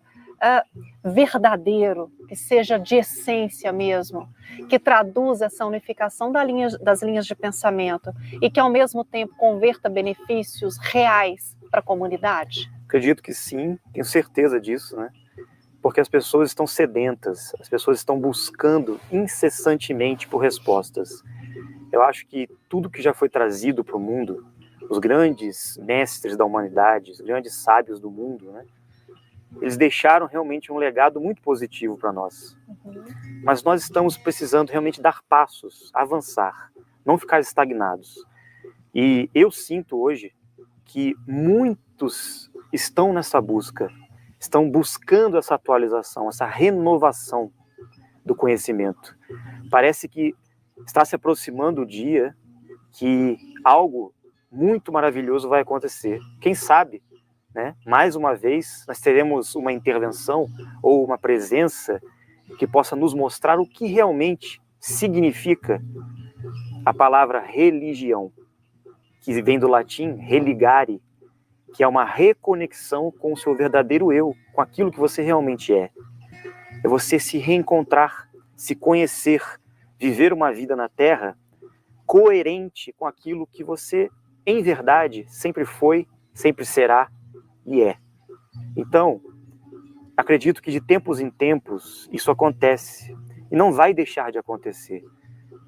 verdadeiro, que seja de essência mesmo, que traduza essa unificação das linhas de pensamento e que ao mesmo tempo converta benefícios reais para a comunidade? Acredito que sim, tenho certeza disso, né? Porque as pessoas estão sedentas, as pessoas estão buscando incessantemente por respostas. Eu acho que tudo que já foi trazido para o mundo, os grandes mestres da humanidade, os grandes sábios do mundo, né? Eles deixaram realmente um legado muito positivo para nós. Mas nós estamos precisando realmente dar passos, avançar, não ficar estagnados. E eu sinto hoje que muitos estão nessa busca, estão buscando essa atualização, essa renovação do conhecimento. Parece que está se aproximando o dia que algo muito maravilhoso vai acontecer. Quem sabe, né? Mais uma vez, nós teremos uma intervenção ou uma presença que possa nos mostrar o que realmente significa a palavra religião, que vem do latim religare, que é uma reconexão com o seu verdadeiro eu, com aquilo que você realmente é. É você se reencontrar, se conhecer, viver uma vida na Terra coerente com aquilo que você, em verdade, sempre foi, sempre será e é. Então, acredito que de tempos em tempos isso acontece e não vai deixar de acontecer.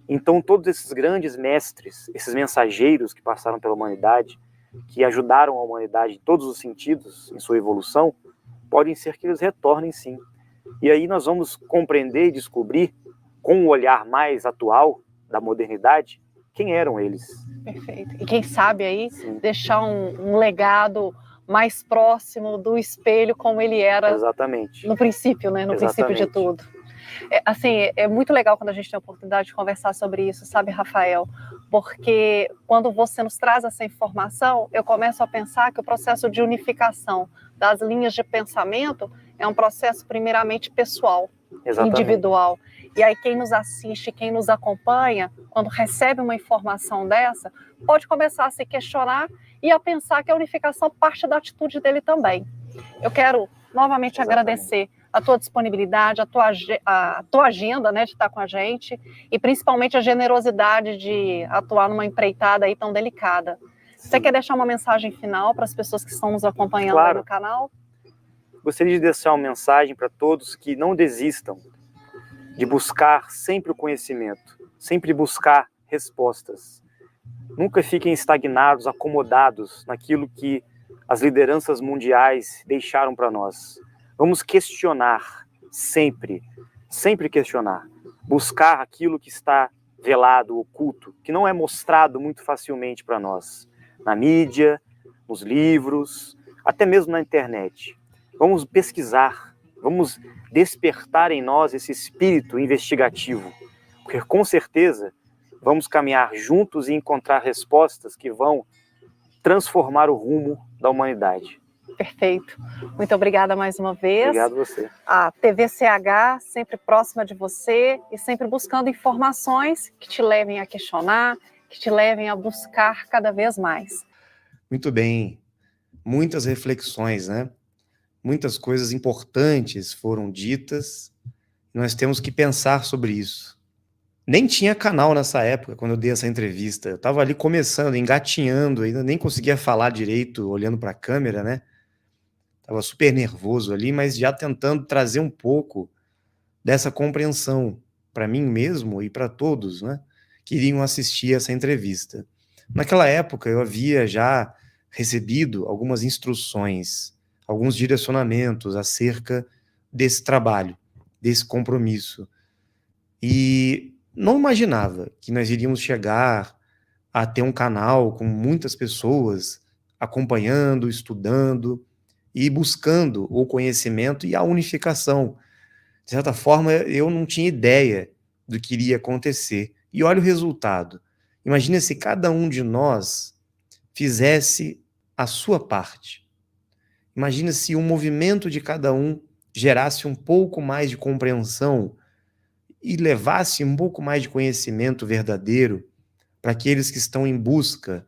Então, todos esses grandes mestres, esses mensageiros que passaram pela humanidade, que ajudaram a humanidade em todos os sentidos, em sua evolução, podem ser que eles retornem sim. E aí nós vamos compreender e descobrir, com um olhar mais atual da modernidade, quem eram eles. Perfeito. E quem sabe aí deixar um legado mais próximo do espelho como ele era. Exatamente. No princípio, né? No princípio de tudo. É muito legal quando a gente tem a oportunidade de conversar sobre isso, sabe, Rafael? Porque quando você nos traz essa informação, eu começo a pensar que o processo de unificação das linhas de pensamento é um processo primeiramente pessoal, individual. E aí quem nos assiste, quem nos acompanha, quando recebe uma informação dessa, pode começar a se questionar e a pensar que a unificação parte da atitude dele também. Eu quero novamente agradecer a tua disponibilidade, a tua agenda, né, de estar com a gente, e principalmente a generosidade de atuar numa empreitada aí tão delicada. Você quer deixar uma mensagem final para as pessoas que estão nos acompanhando aí no canal? Gostaria de deixar uma mensagem para todos que não desistam de buscar sempre o conhecimento, sempre buscar respostas. Nunca fiquem estagnados, acomodados naquilo que as lideranças mundiais deixaram para nós. Vamos questionar sempre, sempre questionar. Buscar aquilo que está velado, oculto, que não é mostrado muito facilmente para nós. Na mídia, nos livros, até mesmo na internet. Vamos pesquisar, vamos despertar em nós esse espírito investigativo, porque com certeza vamos caminhar juntos e encontrar respostas que vão transformar o rumo da humanidade. Perfeito. Muito obrigada mais uma vez. Obrigado a você. A TVCH sempre próxima de você e sempre buscando informações que te levem a questionar, que te levem a buscar cada vez mais. Muito bem. Muitas reflexões, né? Muitas coisas importantes foram ditas. Nós temos que pensar sobre isso. Nem tinha canal nessa época, quando eu dei essa entrevista. Eu estava ali começando, engatinhando, ainda nem conseguia falar direito, olhando para a câmera, né? Estava super nervoso ali, mas já tentando trazer um pouco dessa compreensão para mim mesmo e para todos, né? Que iriam assistir essa entrevista. Naquela época, eu havia já recebido algumas instruções, alguns direcionamentos acerca desse trabalho, desse compromisso. E não imaginava que nós iríamos chegar a ter um canal com muitas pessoas acompanhando, estudando e buscando o conhecimento e a unificação. De certa forma, eu não tinha ideia do que iria acontecer. E olha o resultado. Imagina se cada um de nós fizesse a sua parte. Imagina se o movimento de cada um gerasse um pouco mais de compreensão e levasse um pouco mais de conhecimento verdadeiro para aqueles que estão em busca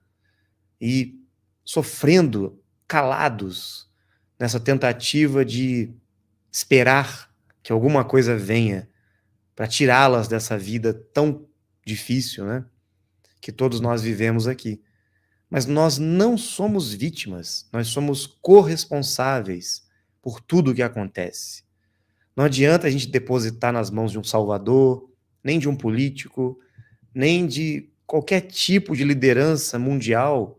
e sofrendo calados nessa tentativa de esperar que alguma coisa venha para tirá-las dessa vida tão difícil, né? Que todos nós vivemos aqui. Mas nós não somos vítimas, nós somos corresponsáveis por tudo o que acontece. Não adianta a gente depositar nas mãos de um salvador, nem de um político, nem de qualquer tipo de liderança mundial,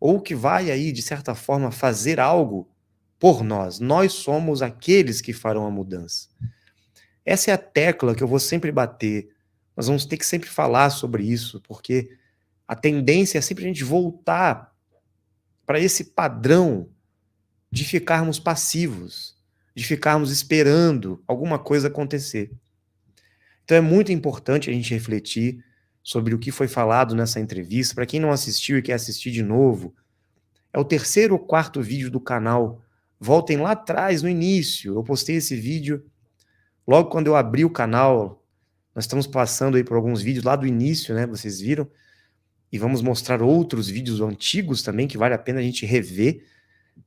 ou que vai aí, de certa forma, fazer algo por nós. Nós somos aqueles que farão a mudança. Essa é a tecla que eu vou sempre bater. Nós vamos ter que sempre falar sobre isso, porque a tendência é sempre a gente voltar para esse padrão de ficarmos passivos, de ficarmos esperando alguma coisa acontecer. Então é muito importante a gente refletir sobre o que foi falado nessa entrevista. Para quem não assistiu e quer assistir de novo, é o 3º ou 4º vídeo do canal. Voltem lá atrás, no início. Eu postei esse vídeo logo quando eu abri o canal. Nós estamos passando aí por alguns vídeos lá do início, né? Vocês viram? E vamos mostrar outros vídeos antigos também, que vale a pena a gente rever.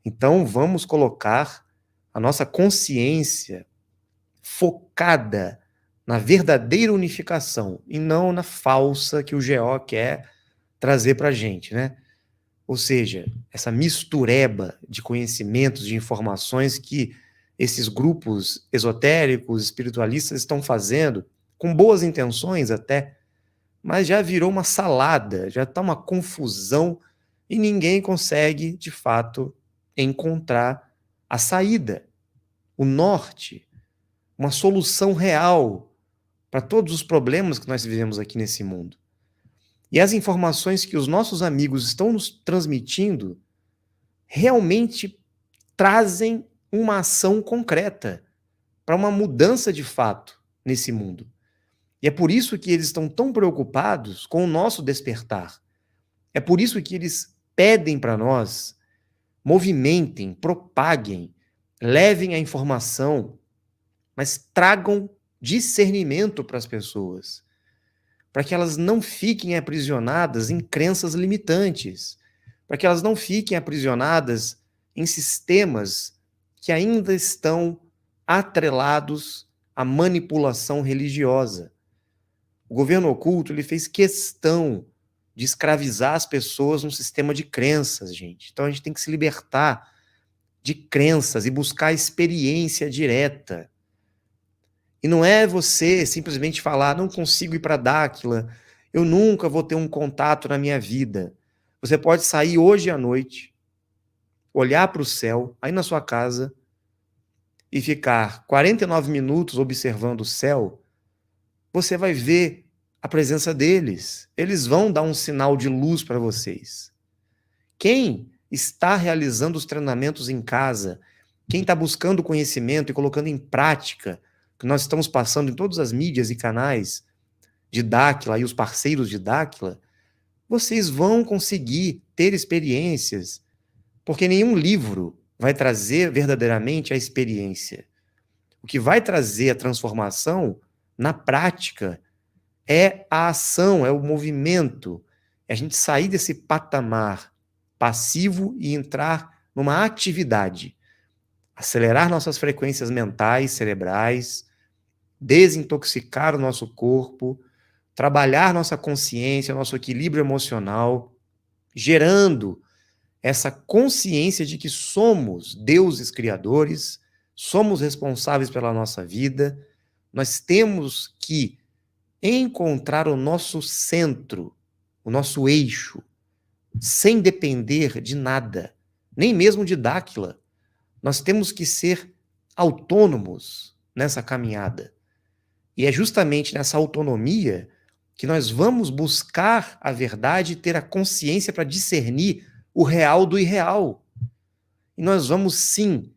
Então, vamos colocar a nossa consciência focada na verdadeira unificação e não na falsa que o GO quer trazer para a gente, né? Ou seja, essa mistureba de conhecimentos, de informações que esses grupos esotéricos, espiritualistas estão fazendo, com boas intenções até, mas já virou uma salada, já está uma confusão e ninguém consegue, de fato, encontrar a saída, o norte, uma solução real para todos os problemas que nós vivemos aqui nesse mundo. E as informações que os nossos amigos estão nos transmitindo realmente trazem uma ação concreta para uma mudança de fato nesse mundo. E é por isso que eles estão tão preocupados com o nosso despertar. É por isso que eles pedem para nós: movimentem, propaguem, levem a informação, mas tragam discernimento para as pessoas, para que elas não fiquem aprisionadas em crenças limitantes, para que elas não fiquem aprisionadas em sistemas que ainda estão atrelados à manipulação religiosa. O governo oculto, ele fez questão de escravizar as pessoas num sistema de crenças, gente. Então a gente tem que se libertar de crenças e buscar experiência direta. E não é você simplesmente falar: não consigo ir para Dáquila, eu nunca vou ter um contato na minha vida. Você pode sair hoje à noite, olhar para o céu, aí na sua casa, e ficar 49 minutos observando o céu, você vai ver a presença deles. Eles vão dar um sinal de luz para vocês. Quem está realizando os treinamentos em casa, quem está buscando conhecimento e colocando em prática, que nós estamos passando em todas as mídias e canais de Dáquila e os parceiros de Dáquila, vocês vão conseguir ter experiências, porque nenhum livro vai trazer verdadeiramente a experiência. O que vai trazer a transformação, na prática, é a ação, é o movimento, é a gente sair desse patamar passivo e entrar numa atividade, acelerar nossas frequências mentais, cerebrais, desintoxicar o nosso corpo, trabalhar nossa consciência, nosso equilíbrio emocional, gerando essa consciência de que somos deuses criadores, somos responsáveis pela nossa vida, nós temos que encontrar o nosso centro, o nosso eixo, sem depender de nada, nem mesmo de Dáquila. Nós temos que ser autônomos nessa caminhada. E é justamente nessa autonomia que nós vamos buscar a verdade e ter a consciência para discernir o real do irreal. E nós vamos, sim,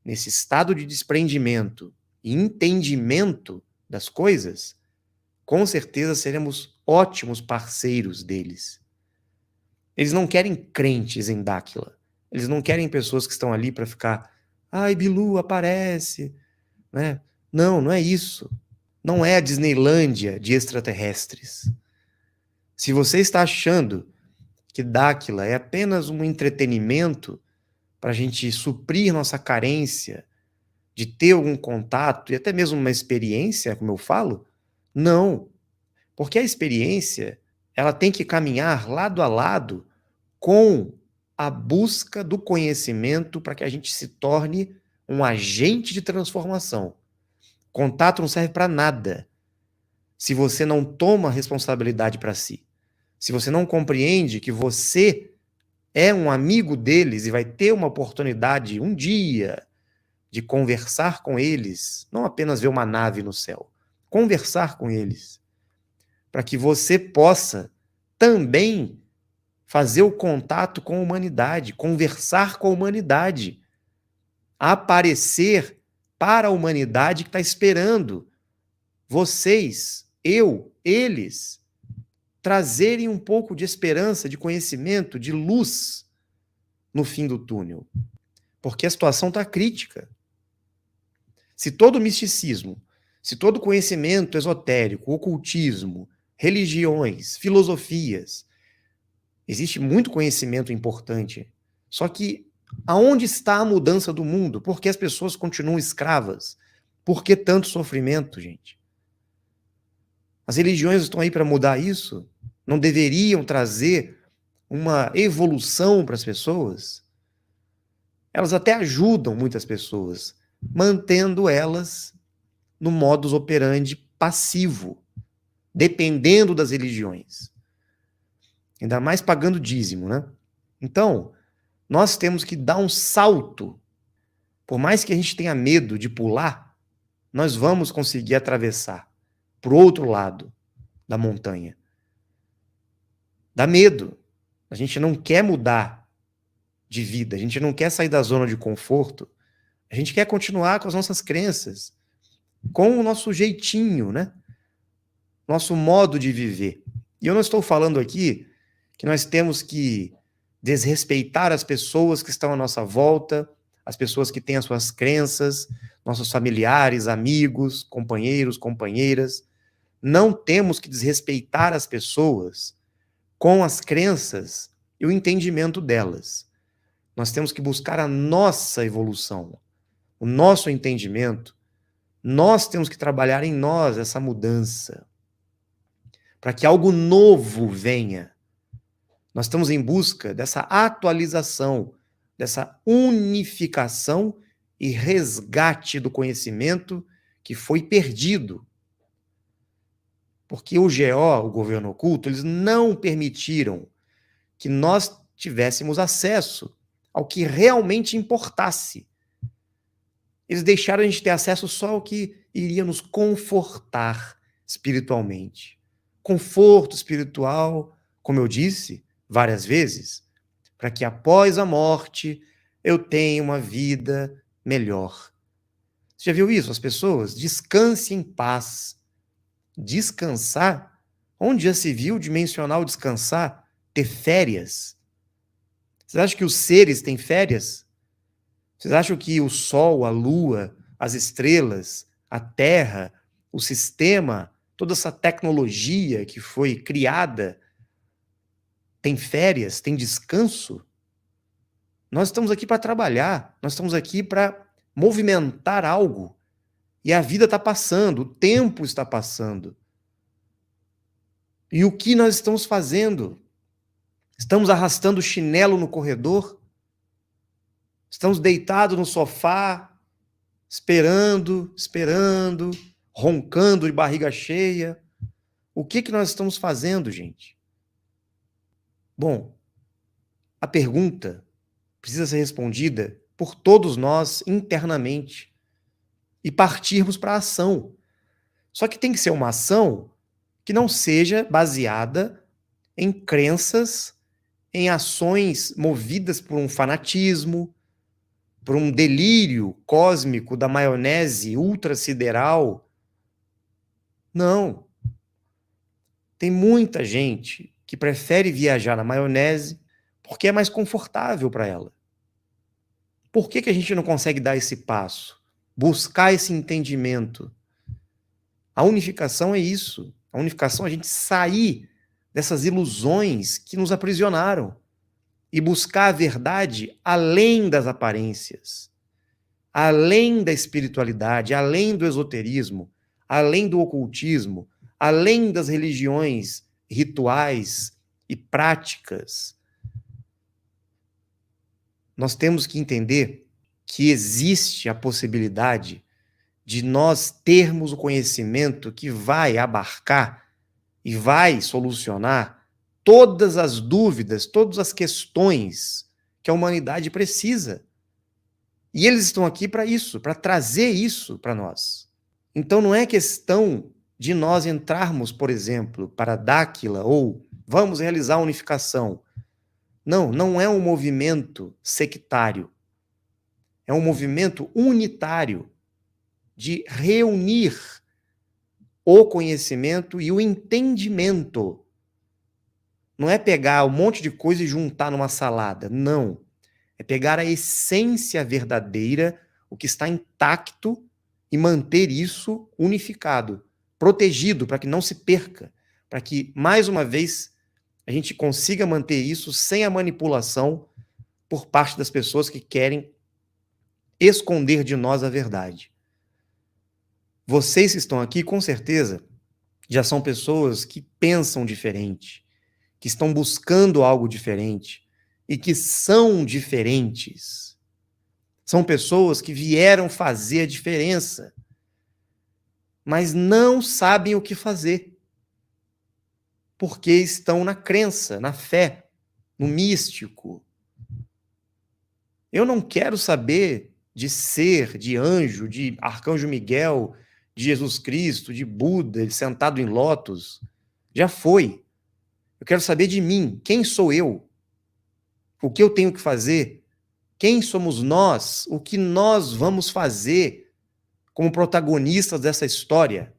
nesse estado de desprendimento e entendimento das coisas, com certeza seremos ótimos parceiros deles. Eles não querem crentes em Dáquila. Eles não querem pessoas que estão ali para ficar, ai, Bilu, aparece. Né? Não, não é isso. Não é a Disneylândia de extraterrestres. Se você está achando que Dáquila é apenas um entretenimento para a gente suprir nossa carência de ter algum contato e até mesmo uma experiência, como eu falo, não. Porque a experiência, ela tem que caminhar lado a lado com a busca do conhecimento para que a gente se torne um agente de transformação. Contato não serve para nada se você não toma responsabilidade para si. Se você não compreende que você é um amigo deles e vai ter uma oportunidade um dia de conversar com eles, não apenas ver uma nave no céu, conversar com eles, para que você possa também fazer o contato com a humanidade, conversar com a humanidade, aparecer para a humanidade que está esperando vocês, eu, eles, trazerem um pouco de esperança, de conhecimento, de luz no fim do túnel. Porque a situação está crítica. Se todo misticismo, se todo conhecimento esotérico, ocultismo, religiões, filosofias, existe muito conhecimento importante, só que aonde está a mudança do mundo? Por que as pessoas continuam escravas? Por que tanto sofrimento, gente? As religiões estão aí para mudar isso? Não deveriam trazer uma evolução para as pessoas? Elas até ajudam muitas pessoas, mantendo elas no modus operandi passivo, dependendo das religiões. Ainda mais pagando dízimo, né? Então, nós temos que dar um salto. Por mais que a gente tenha medo de pular, nós vamos conseguir atravessar para o outro lado da montanha. Dá medo. A gente não quer mudar de vida, a gente não quer sair da zona de conforto, a gente quer continuar com as nossas crenças, com o nosso jeitinho, né? Nosso modo de viver. E eu não estou falando aqui que nós temos que desrespeitar as pessoas que estão à nossa volta, as pessoas que têm as suas crenças, nossos familiares, amigos, companheiros, companheiras. Não temos que desrespeitar as pessoas com as crenças e o entendimento delas. Nós temos que buscar a nossa evolução, o nosso entendimento. Nós temos que trabalhar em nós essa mudança, para que algo novo venha. Nós estamos em busca dessa atualização, dessa unificação e resgate do conhecimento que foi perdido. Porque o GO, o governo oculto, eles não permitiram que nós tivéssemos acesso ao que realmente importasse. Eles deixaram a gente ter acesso só ao que iria nos confortar espiritualmente. Conforto espiritual, como eu disse várias vezes, para que após a morte eu tenha uma vida melhor. Você já viu isso? As pessoas, descanse em paz. Descansar? Onde já se viu dimensional descansar? Ter férias? Vocês acham que os seres têm férias? Vocês acham que o Sol, a Lua, as estrelas, a Terra, o sistema, toda essa tecnologia que foi criada tem férias, tem descanso? Nós estamos aqui para trabalhar, nós estamos aqui para movimentar algo. E a vida está passando, o tempo está passando. E o que nós estamos fazendo? Estamos arrastando o chinelo no corredor? Estamos deitados no sofá, esperando, roncando de barriga cheia. O que nós estamos fazendo, gente? Bom, a pergunta precisa ser respondida por todos nós internamente e partirmos para a ação. Só que tem que ser uma ação que não seja baseada em crenças, em ações movidas por um fanatismo, por um delírio cósmico da maionese ultrassideral. Não. Tem muita gente que prefere viajar na maionese porque é mais confortável para ela. Por que a gente não consegue dar esse passo? Buscar esse entendimento? A unificação é isso. A unificação é a gente sair dessas ilusões que nos aprisionaram e buscar a verdade além das aparências, além da espiritualidade, além do esoterismo, além do ocultismo, além das religiões rituais e práticas. Nós temos que entender que existe a possibilidade de nós termos o conhecimento que vai abarcar e vai solucionar todas as dúvidas, todas as questões que a humanidade precisa. E eles estão aqui para isso, para trazer isso para nós. Então não é questão de nós entrarmos, por exemplo, para Dáquila ou vamos realizar a unificação. Não, não é um movimento sectário. É um movimento unitário de reunir o conhecimento e o entendimento. Não é pegar um monte de coisa e juntar numa salada. Não. É pegar a essência verdadeira, o que está intacto, e manter isso unificado, protegido, para que não se perca, para que, mais uma vez, a gente consiga manter isso sem a manipulação por parte das pessoas que querem esconder de nós a verdade. Vocês que estão aqui, com certeza, já são pessoas que pensam diferente, que estão buscando algo diferente e que são diferentes. São pessoas que vieram fazer a diferença, mas não sabem o que fazer, porque estão na crença, na fé, no místico. Eu não quero saber de ser, de anjo, de arcanjo Miguel, de Jesus Cristo, de Buda, sentado em lótus. Já foi. Eu quero saber de mim. Quem sou eu? O que eu tenho que fazer? Quem somos nós? O que nós vamos fazer como protagonistas dessa história?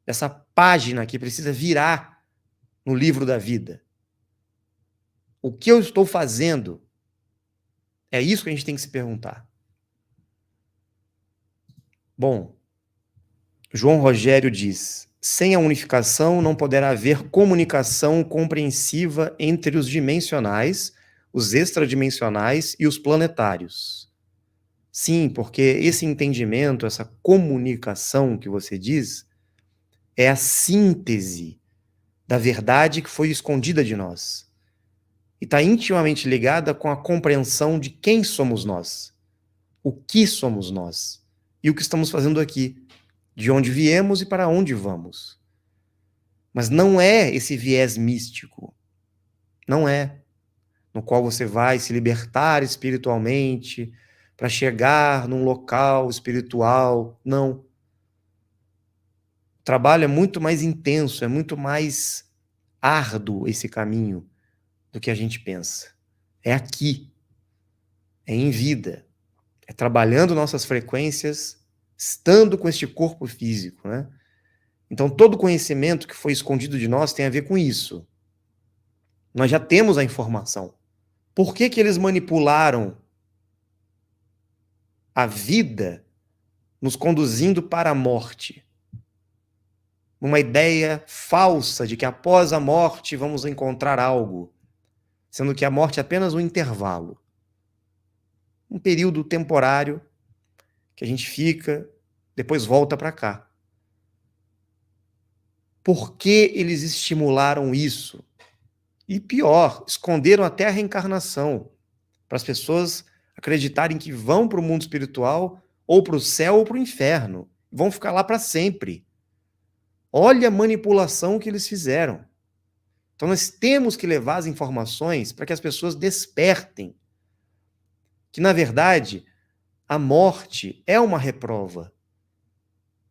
Dessa página que precisa virar no livro da vida. O que eu estou fazendo? É isso que a gente tem que se perguntar. Bom, João Rogério diz: sem a unificação não poderá haver comunicação compreensiva entre os dimensionais, os extradimensionais e os planetários. Sim, porque esse entendimento, essa comunicação que você diz, é a síntese da verdade que foi escondida de nós. E está intimamente ligada com a compreensão de quem somos nós, o que somos nós e o que estamos fazendo aqui, de onde viemos e para onde vamos. Mas não é esse viés místico. Não é. no qual você vai se libertar espiritualmente para chegar num local espiritual. Não. O trabalho é muito mais intenso, é muito mais árduo esse caminho do que a gente pensa. É aqui, é em vida, é trabalhando nossas frequências, estando com este corpo físico, né? Então, todo conhecimento que foi escondido de nós tem a ver com isso. Nós já temos a informação. Por que eles manipularam a vida, nos conduzindo para a morte? Uma ideia falsa de que após a morte vamos encontrar algo, sendo que a morte é apenas um intervalo. Um período temporário que a gente fica, depois volta para cá. Por que eles estimularam isso? E pior, esconderam até a reencarnação, para as pessoas acreditarem que vão para o mundo espiritual, ou para o céu ou para o inferno. Vão ficar lá para sempre. Olha a manipulação que eles fizeram. Então nós temos que levar as informações para que as pessoas despertem. Que, na verdade, a morte é uma reprova.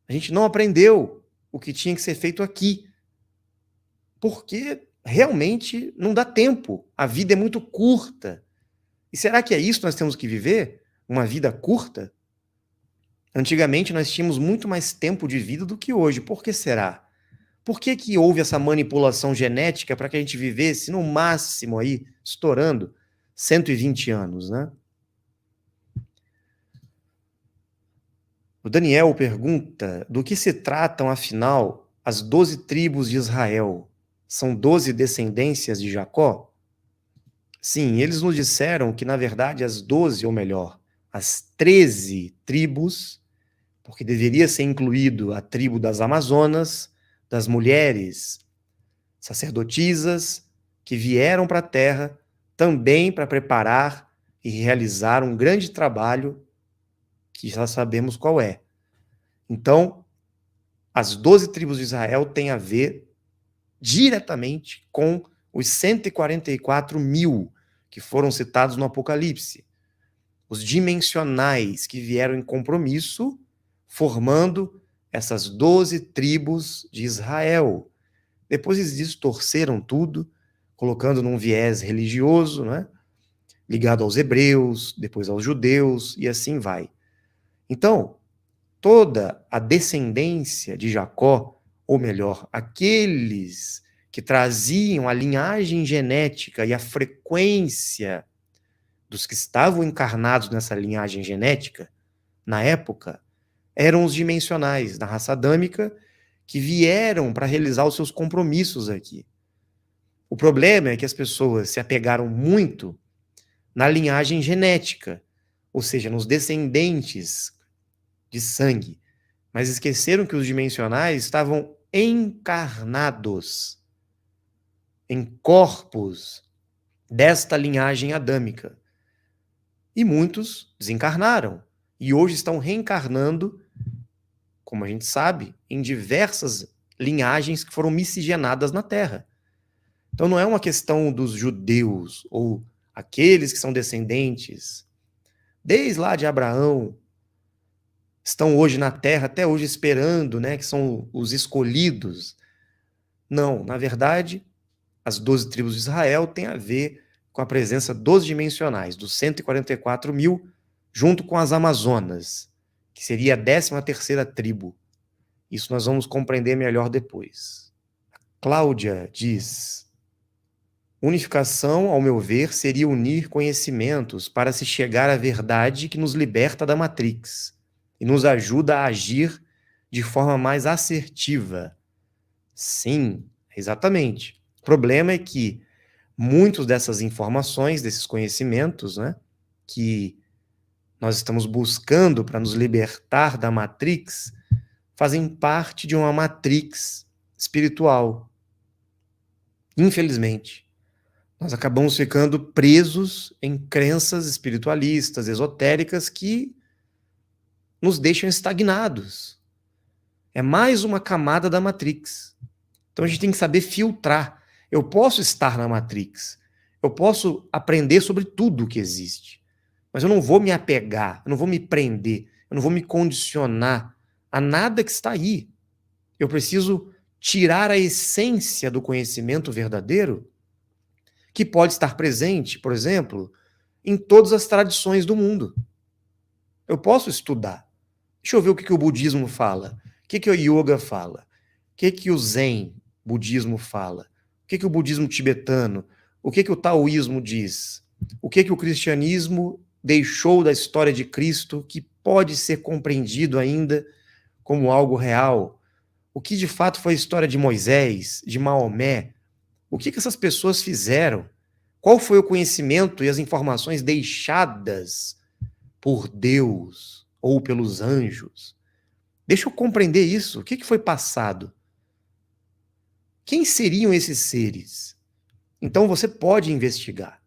A gente não aprendeu o que tinha que ser feito aqui. Porque realmente não dá tempo. A vida é muito curta. E será que é isso que nós temos que viver? Uma vida curta? Antigamente nós tínhamos muito mais tempo de vida do que hoje. Por que será? Por que houve essa manipulação genética para que a gente vivesse no máximo aí, estourando, 120 anos, né? O Daniel pergunta do que se tratam, afinal, as 12 tribos de Israel. São 12 descendências de Jacó? Sim, eles nos disseram que, na verdade, as 12, ou melhor, as 13 tribos, porque deveria ser incluído a tribo das Amazonas, das mulheres sacerdotisas, que vieram para a Terra também para preparar e realizar um grande trabalho que já sabemos qual é. Então, as 12 tribos de Israel têm a ver diretamente com os 144 mil que foram citados no Apocalipse. Os dimensionais que vieram em compromisso, formando essas 12 tribos de Israel. Depois eles distorceram tudo, colocando num viés religioso, né? Ligado aos hebreus, depois aos judeus, e assim vai. Então, toda a descendência de Jacó, ou melhor, aqueles que traziam a linhagem genética e a frequência dos que estavam encarnados nessa linhagem genética, na época, eram os dimensionais da raça adâmica que vieram para realizar os seus compromissos aqui. O problema é que as pessoas se apegaram muito na linhagem genética, ou seja, nos descendentes de sangue, mas esqueceram que os dimensionais estavam encarnados em corpos desta linhagem adâmica. E muitos desencarnaram e hoje estão reencarnando, como a gente sabe, em diversas linhagens que foram miscigenadas na Terra. Então não é uma questão dos judeus ou aqueles que são descendentes, desde lá de Abraão, estão hoje na Terra, até hoje esperando, né, que são os escolhidos. Não, na verdade, as 12 tribos de Israel têm a ver com a presença dos dimensionais, dos 144 mil, junto com as Amazonas, que seria a 13ª tribo. Isso nós vamos compreender melhor depois. Cláudia diz: unificação, ao meu ver, seria unir conhecimentos para se chegar à verdade que nos liberta da Matrix e nos ajuda a agir de forma mais assertiva. Sim, exatamente. O problema é que muitas dessas informações, desses conhecimentos, né, que nós estamos buscando para nos libertar da Matrix, fazem parte de uma Matrix espiritual. Infelizmente, nós acabamos ficando presos em crenças espiritualistas, esotéricas, que nos deixam estagnados. É mais uma camada da Matrix. Então a gente tem que saber filtrar. Eu posso estar na Matrix, Eu posso aprender sobre tudo que existe, mas eu não vou me apegar, eu não vou me prender, eu não vou me condicionar a nada que está aí. Eu preciso tirar a essência do conhecimento verdadeiro, que pode estar presente, por exemplo, em todas as tradições do mundo. Eu posso estudar. Deixa eu ver o que o budismo fala, o que o yoga fala, o que o zen budismo fala, o que o budismo tibetano, o que o taoísmo diz, o que o cristianismo deixou da história de Cristo que pode ser compreendido ainda como algo real, o que de fato foi a história de Moisés, de Maomé, o que essas pessoas fizeram, qual foi o conhecimento e as informações deixadas por Deus ou pelos anjos. Deixa eu compreender isso. O que foi passado? Quem seriam esses seres? Então você pode investigar.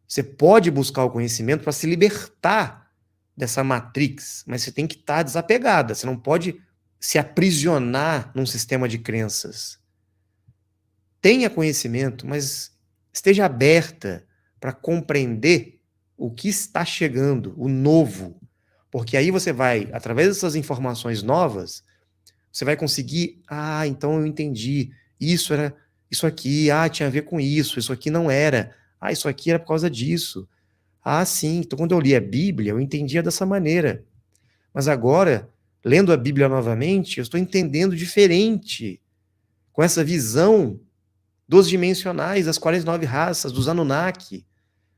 Você pode buscar o conhecimento para se libertar dessa matrix, mas você tem que estar desapegada. Você não pode se aprisionar num sistema de crenças. Tenha conhecimento, mas esteja aberta para compreender o que está chegando, o novo. Porque aí você vai, através dessas informações novas, você vai conseguir, então eu entendi, isso era isso aqui, tinha a ver com isso aqui não era, isso aqui era por causa disso. Sim, então quando eu li a Bíblia, eu entendia dessa maneira. Mas agora, lendo a Bíblia novamente, eu estou entendendo diferente, com essa visão dos dimensionais, das 49 raças, dos Anunnaki.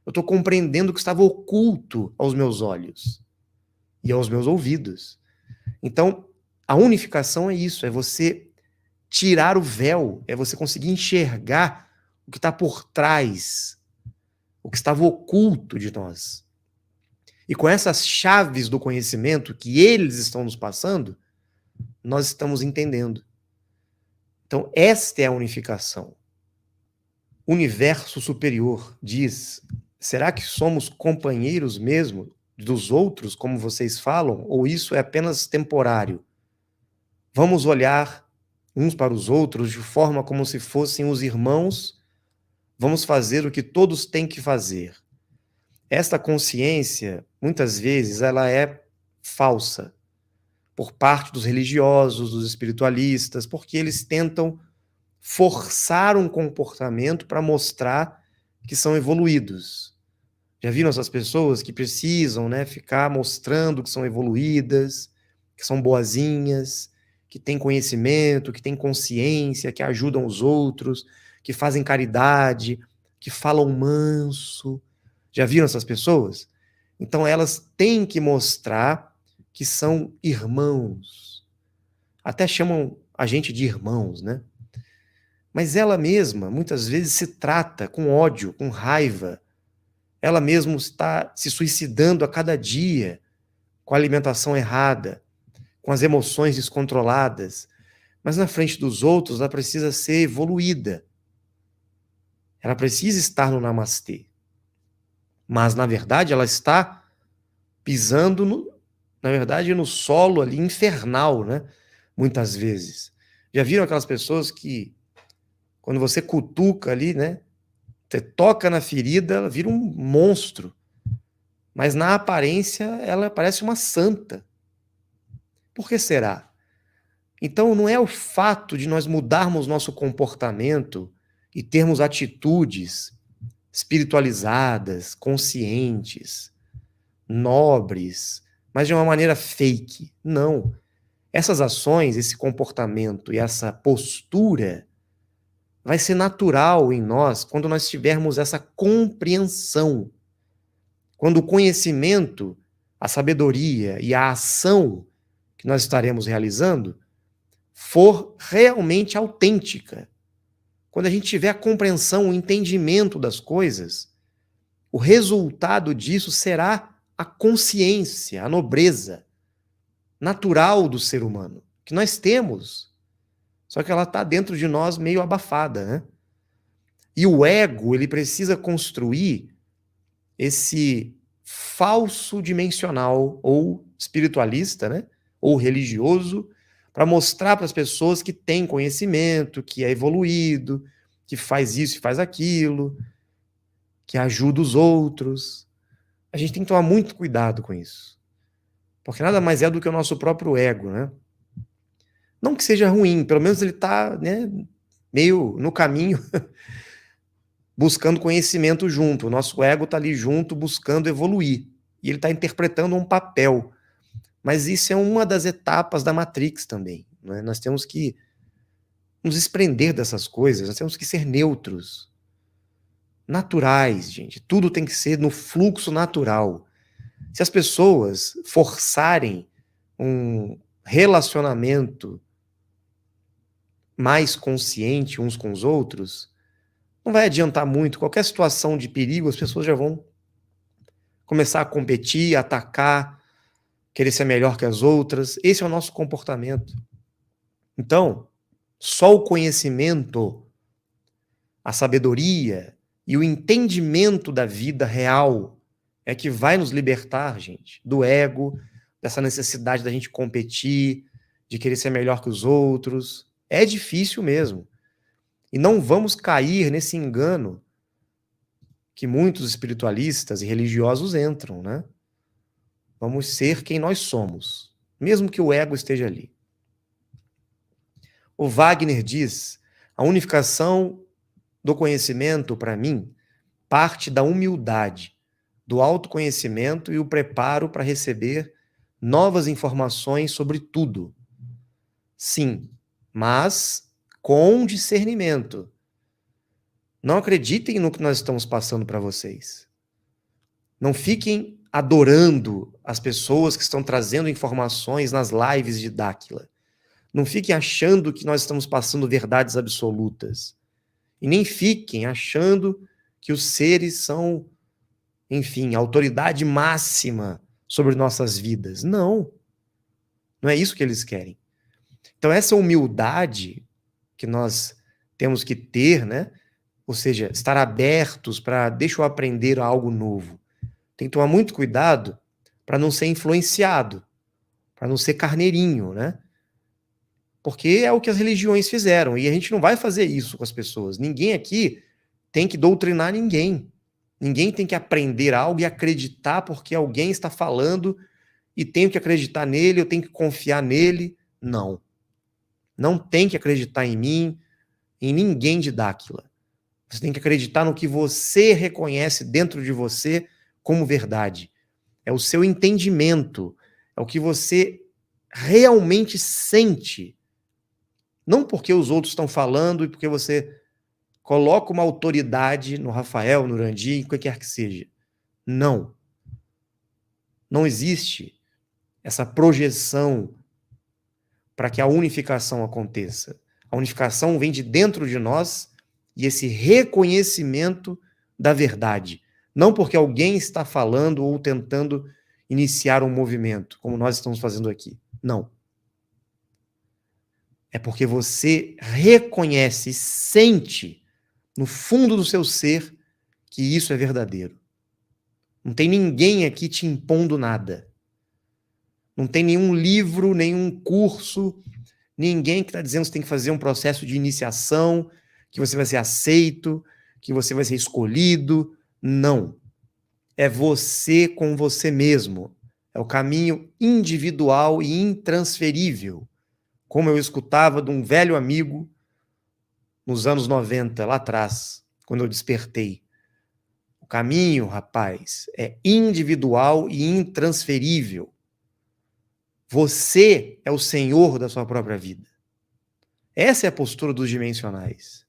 Eu estou compreendendo o que estava oculto aos meus olhos e aos meus ouvidos. Então, a unificação é isso, é você tirar o véu, é você conseguir enxergar o que está por trás, o que estava oculto de nós. E com essas chaves do conhecimento que eles estão nos passando, nós estamos entendendo. Então, esta é a unificação. Universo superior diz: será que somos companheiros mesmo dos outros, como vocês falam, ou isso é apenas temporário? Vamos olhar uns para os outros de forma como se fossem os irmãos, vamos fazer o que todos têm que fazer. Esta consciência, muitas vezes, ela é falsa, por parte dos religiosos, dos espiritualistas, porque eles tentam forçar um comportamento para mostrar que são evoluídos. Já viram essas pessoas que precisam, ficar mostrando que são evoluídas, que são boazinhas, que têm conhecimento, que têm consciência, que ajudam os outros, que fazem caridade, que falam manso. Já viram essas pessoas? Então elas têm que mostrar que são irmãos. Até chamam a gente de irmãos, Mas ela mesma, muitas vezes, se trata com ódio, com raiva. Ela mesma está se suicidando a cada dia, com a alimentação errada, com as emoções descontroladas. Mas na frente dos outros, ela precisa ser evoluída. Ela precisa estar no namastê. Mas, na verdade, ela está pisando, no solo ali infernal, muitas vezes. Já viram aquelas pessoas que, quando você cutuca ali, você toca na ferida, ela vira um monstro. Mas na aparência, ela parece uma santa. Por que será? Então, não é o fato de nós mudarmos nosso comportamento e termos atitudes espiritualizadas, conscientes, nobres, mas de uma maneira fake. Não. Essas ações, esse comportamento e essa postura vai ser natural em nós quando nós tivermos essa compreensão. Quando o conhecimento, a sabedoria e a ação que nós estaremos realizando for realmente autêntica. Quando a gente tiver a compreensão, o entendimento das coisas, o resultado disso será a consciência, a nobreza natural do ser humano, que nós temos. Só que ela está dentro de nós meio abafada, E o ego, ele precisa construir esse falso dimensional, ou espiritualista, ou religioso, para mostrar para as pessoas que tem conhecimento, que é evoluído, que faz isso e faz aquilo. que ajuda os outros. A gente tem que tomar muito cuidado com isso. Porque nada mais é do que o nosso próprio ego, né? Não que seja ruim, pelo menos ele está, né, meio no caminho, buscando conhecimento junto. O nosso ego está ali junto, buscando evoluir. E ele está interpretando um papel. Mas isso é uma das etapas da Matrix também. Né? Nós temos que nos desprender dessas coisas, nós temos que ser neutros. Naturais, gente. Tudo tem que ser no fluxo natural. Se as pessoas forçarem um relacionamento mais consciente uns com os outros, não vai adiantar muito. Qualquer situação de perigo, as pessoas já vão começar a competir, atacar, querer ser melhor que as outras. Esse é o nosso comportamento. Então, só o conhecimento, a sabedoria e o entendimento da vida real é que vai nos libertar, gente, do ego, dessa necessidade da gente competir, de querer ser melhor que os outros. É difícil mesmo. E não vamos cair nesse engano que muitos espiritualistas e religiosos entram, né? Vamos ser quem nós somos, mesmo que o ego esteja ali. O Wagner diz: a unificação do conhecimento, para mim, parte da humildade, do autoconhecimento e o preparo para receber novas informações sobre tudo. Sim, mas com discernimento. Não acreditem no que nós estamos passando para vocês. Não fiquem adorando as pessoas que estão trazendo informações nas lives de Dáquila. Não fiquem achando que nós estamos passando verdades absolutas. E nem fiquem achando que os seres são, enfim, a autoridade máxima sobre nossas vidas. Não. Não é isso que eles querem. Então, essa humildade que nós temos que ter, né? Ou seja, estar abertos para, deixa eu aprender algo novo. Tem que tomar muito cuidado para não ser influenciado, para não ser carneirinho, né? Porque é o que as religiões fizeram, e a gente não vai fazer isso com as pessoas. Ninguém aqui tem que doutrinar ninguém. Ninguém tem que aprender algo e acreditar porque alguém está falando e tenho que acreditar nele, eu tenho que confiar nele. Não. Não tem que acreditar em mim, em ninguém de Dáquila. Você tem que acreditar no que você reconhece dentro de você como verdade. É o seu entendimento, é o que você realmente sente. Não porque os outros estão falando e porque você coloca uma autoridade no Rafael, no Urandi, em quem quer que seja. Não. Não existe essa projeção para que a unificação aconteça. A unificação vem de dentro de nós e esse reconhecimento da verdade. Não porque alguém está falando ou tentando iniciar um movimento, como nós estamos fazendo aqui. Não. É porque você reconhece, sente no fundo do seu ser que isso é verdadeiro. Não tem ninguém aqui te impondo nada. Não tem nenhum livro, nenhum curso, ninguém que está dizendo que você tem que fazer um processo de iniciação, que você vai ser aceito, que você vai ser escolhido. Não. É você com você mesmo. É o caminho individual e intransferível. Como eu escutava de um velho amigo nos anos 90, lá atrás, quando eu despertei. O caminho, rapaz, é individual e intransferível. Você é o senhor da sua própria vida. Essa é a postura dos dimensionais.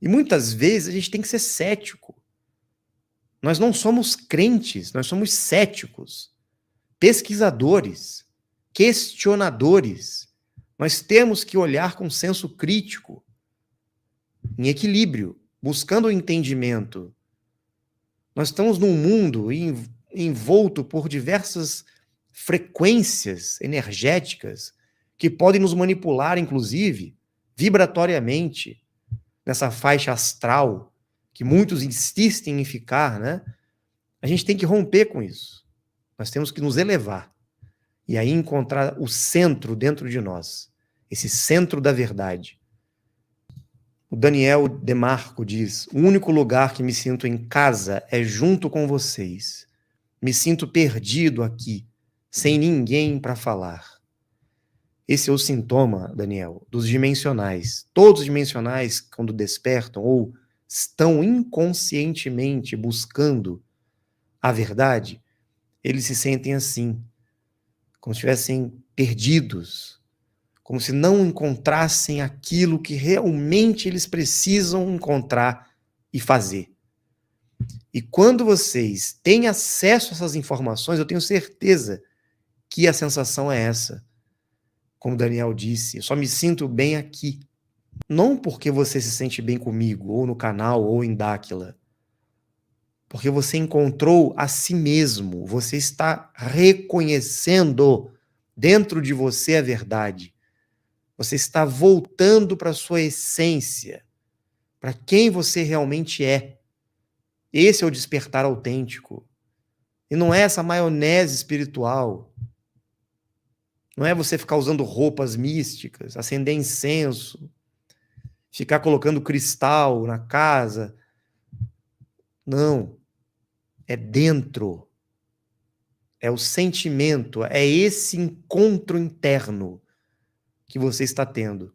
E muitas vezes a gente tem que ser cético. Nós não somos crentes, nós somos céticos, pesquisadores, questionadores. Nós temos que olhar com senso crítico, em equilíbrio, buscando o entendimento. Nós estamos num mundo envolto por diversas frequências energéticas que podem nos manipular, inclusive, vibratoriamente, nessa faixa astral que muitos insistem em ficar, né? A gente tem que romper com isso. Nós temos que nos elevar. E aí encontrar o centro dentro de nós. Esse centro da verdade. O Daniel Demarco diz: o único lugar que me sinto em casa é junto com vocês. Me sinto perdido aqui, sem ninguém para falar. Esse é o sintoma, Daniel, dos dimensionais. Todos os dimensionais, quando despertam ou estão inconscientemente buscando a verdade, eles se sentem assim, como se estivessem perdidos, como se não encontrassem aquilo que realmente eles precisam encontrar e fazer. E quando vocês têm acesso a essas informações, eu tenho certeza que a sensação é essa. Como Daniel disse, eu só me sinto bem aqui. Não porque você se sente bem comigo, ou no canal, ou em Dáquila. Porque você encontrou a si mesmo. Você está reconhecendo dentro de você a verdade. Você está voltando para a sua essência, para quem você realmente é. Esse é o despertar autêntico. E não é essa maionese espiritual. Não é você ficar usando roupas místicas, acender incenso, ficar colocando cristal na casa. Não. É dentro. É o sentimento, é esse encontro interno que você está tendo.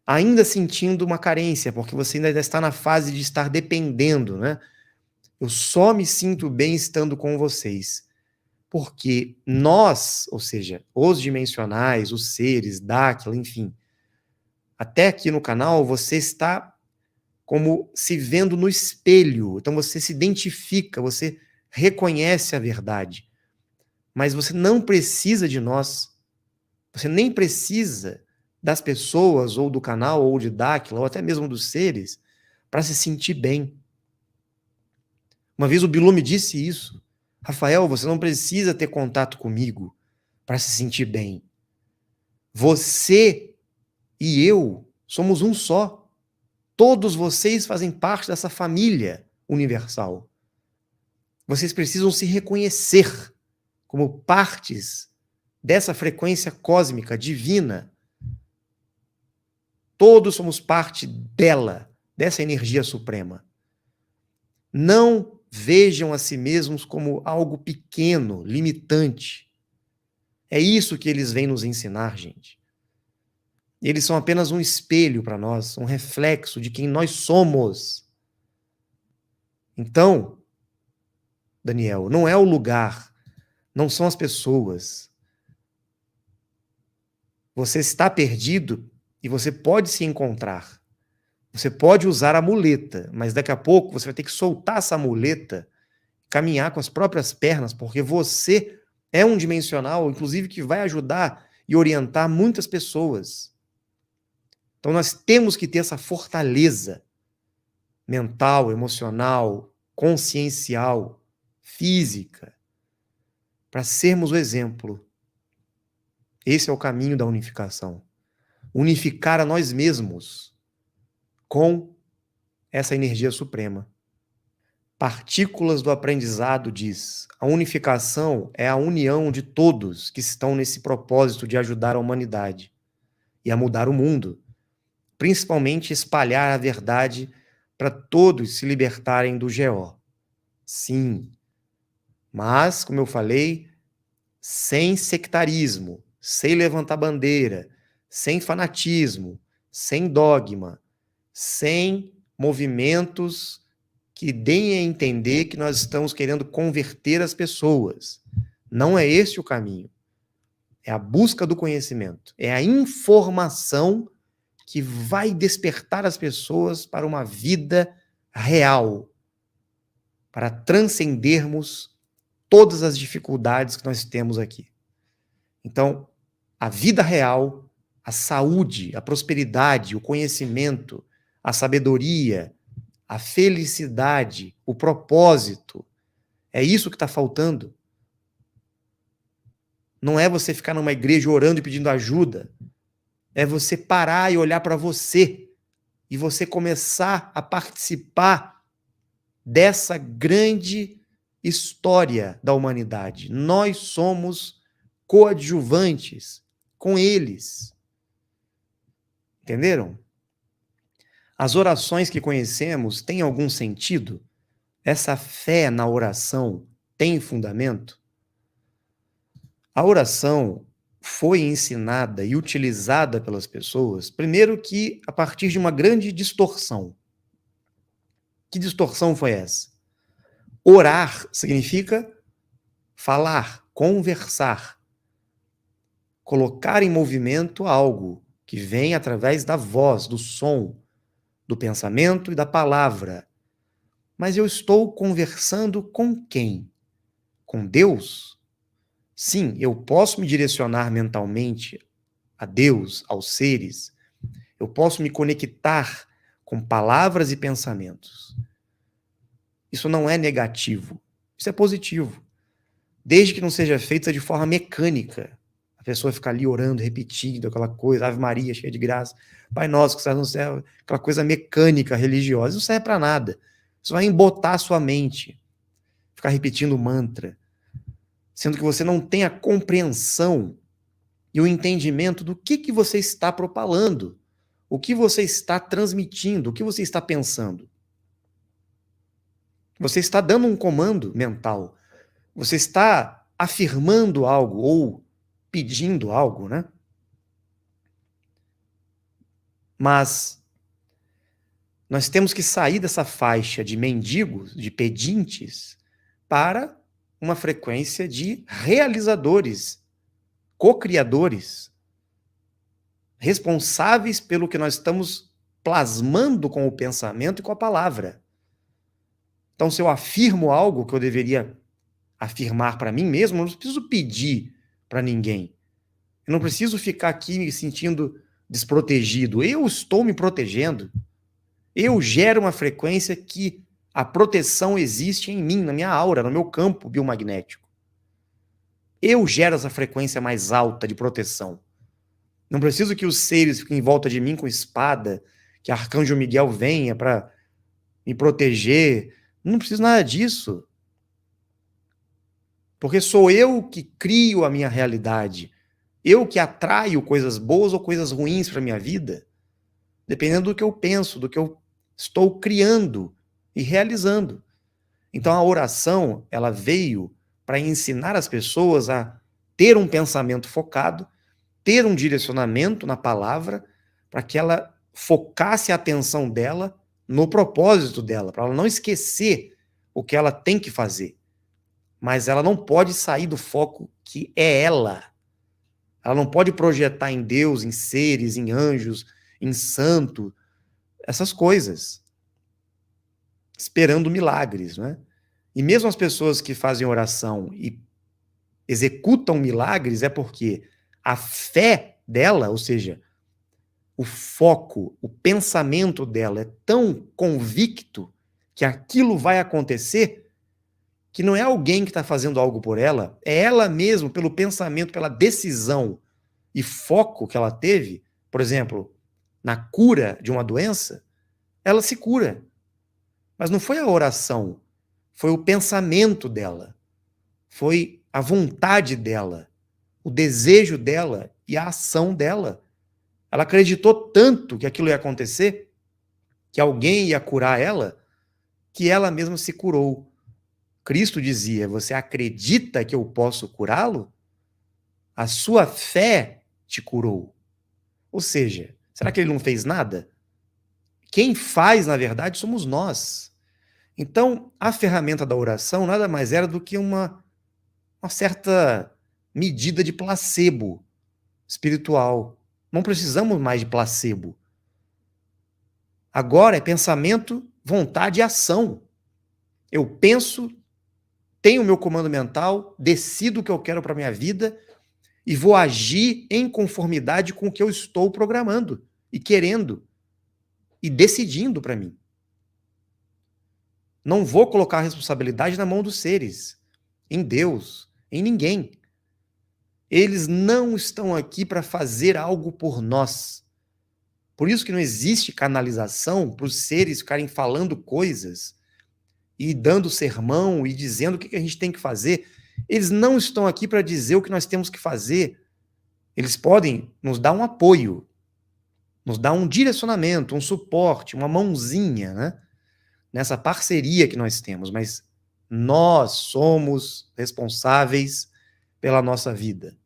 Ainda sentindo uma carência, porque você ainda está na fase de estar dependendo, né? Eu só me sinto bem estando com vocês. Porque nós, ou seja, os dimensionais, os seres, Dáquila, enfim, até aqui no canal você está como se vendo no espelho. Então você se identifica, você reconhece a verdade. Mas você não precisa de nós. Você nem precisa das pessoas, ou do canal, ou de Dáquila, ou até mesmo dos seres, para se sentir bem. Uma vez o Bilu me disse isso. Rafael, você não precisa ter contato comigo para se sentir bem. Você e eu somos um só. Todos vocês fazem parte dessa família universal. Vocês precisam se reconhecer como partes dessa frequência cósmica, divina. Todos somos parte dela, dessa energia suprema. Não vejam a si mesmos como algo pequeno, limitante. É isso que eles vêm nos ensinar, gente. Eles são apenas um espelho para nós, um reflexo de quem nós somos. Então, Daniel, não é o lugar, não são as pessoas. Você está perdido e você pode se encontrar. Você pode usar a muleta, mas daqui a pouco você vai ter que soltar essa muleta, caminhar com as próprias pernas, porque você é um dimensional, inclusive, que vai ajudar e orientar muitas pessoas. Então nós temos que ter essa fortaleza mental, emocional, consciencial, física, para sermos o exemplo. Esse é o caminho da unificação. Unificar a nós mesmos com essa energia suprema. Partículas do Aprendizado diz: a unificação é a união de todos que estão nesse propósito de ajudar a humanidade e a mudar o mundo, principalmente espalhar a verdade para todos se libertarem do GO. Sim, mas, como eu falei, sem sectarismo, sem levantar bandeira, sem fanatismo, sem dogma, sem movimentos que deem a entender que nós estamos querendo converter as pessoas. Não é esse o caminho. É a busca do conhecimento. É a informação que vai despertar as pessoas para uma vida real, para transcendermos todas as dificuldades que nós temos aqui. Então, a vida real, a saúde, a prosperidade, o conhecimento, a sabedoria, a felicidade, o propósito, é isso que está faltando. Não é você ficar numa igreja orando e pedindo ajuda. É você parar e olhar para você e você começar a participar dessa grande história da humanidade. Nós somos coadjuvantes com eles. Entenderam? As orações que conhecemos têm algum sentido? Essa fé na oração tem fundamento? A oração foi ensinada e utilizada pelas pessoas, primeiro que a partir de uma grande distorção. Que distorção foi essa? Orar significa falar, conversar, colocar em movimento algo que vem através da voz, do som, do pensamento e da palavra. Mas eu estou conversando com quem? Com Deus? Sim, eu posso me direcionar mentalmente a Deus, aos seres. Eu posso me conectar com palavras e pensamentos. Isso não é negativo. Isso é positivo. Desde que não seja feita de forma mecânica. A pessoa fica ali orando, repetindo aquela coisa, Ave Maria, cheia de graça, Pai Nosso que estás no céu, aquela coisa mecânica, religiosa. Isso não serve para nada. Isso vai embotar a sua mente. Ficar repetindo mantra. Sendo que você não tem a compreensão e o entendimento do que você está propalando, o que você está transmitindo, o que você está pensando. Você está dando um comando mental. Você está afirmando algo ou pedindo algo, né? Mas nós temos que sair dessa faixa de mendigos, de pedintes, para uma frequência de realizadores, co-criadores, responsáveis pelo que nós estamos plasmando com o pensamento e com a palavra. Então, se eu afirmo algo que eu deveria afirmar para mim mesmo, eu não preciso pedir para ninguém. Eu não preciso ficar aqui me sentindo desprotegido. Eu estou me protegendo. Eu gero uma frequência que a proteção existe em mim, na minha aura, no meu campo biomagnético. Eu gero essa frequência mais alta de proteção. Não preciso que os seres fiquem em volta de mim com espada, que Arcanjo Miguel venha para me proteger. Não preciso nada disso. Porque sou eu que crio a minha realidade. Eu que atraio coisas boas ou coisas ruins para a minha vida, dependendo do que eu penso, do que eu estou criando e realizando. Então a oração, ela veio para ensinar as pessoas a ter um pensamento focado, ter um direcionamento na palavra, para que ela focasse a atenção dela no propósito dela, para ela não esquecer o que ela tem que fazer. Mas ela não pode sair do foco que é ela. Ela não pode projetar em Deus, em seres, em anjos, em santo, essas coisas. Esperando milagres, né? E mesmo as pessoas que fazem oração e executam milagres é porque a fé dela, ou seja, o foco, o pensamento dela é tão convicto que aquilo vai acontecer, que não é alguém que está fazendo algo por ela, é ela mesma, pelo pensamento, pela decisão e foco que ela teve, por exemplo, na cura de uma doença, ela se cura. Mas não foi a oração, foi o pensamento dela, foi a vontade dela, o desejo dela e a ação dela. Ela acreditou tanto que aquilo ia acontecer, que alguém ia curar ela, que ela mesma se curou. Cristo dizia, você acredita que eu posso curá-lo? A sua fé te curou. Ou seja, será que ele não fez nada? Quem faz, na verdade, somos nós. Então, a ferramenta da oração nada mais era do que uma certa medida de placebo espiritual. Não precisamos mais de placebo. Agora é pensamento, vontade e ação. Eu penso, tenho o meu comando mental, decido o que eu quero para a minha vida e vou agir em conformidade com o que eu estou programando e querendo e decidindo para mim. Não vou colocar a responsabilidade na mão dos seres, em Deus, em ninguém. Eles não estão aqui para fazer algo por nós. Por isso que não existe canalização para os seres ficarem falando coisas e dando sermão e dizendo o que a gente tem que fazer. Eles não estão aqui para dizer o que nós temos que fazer. Eles podem nos dar um apoio, nos dá um direcionamento, um suporte, uma mãozinha, né? Nessa parceria que nós temos, mas nós somos responsáveis pela nossa vida.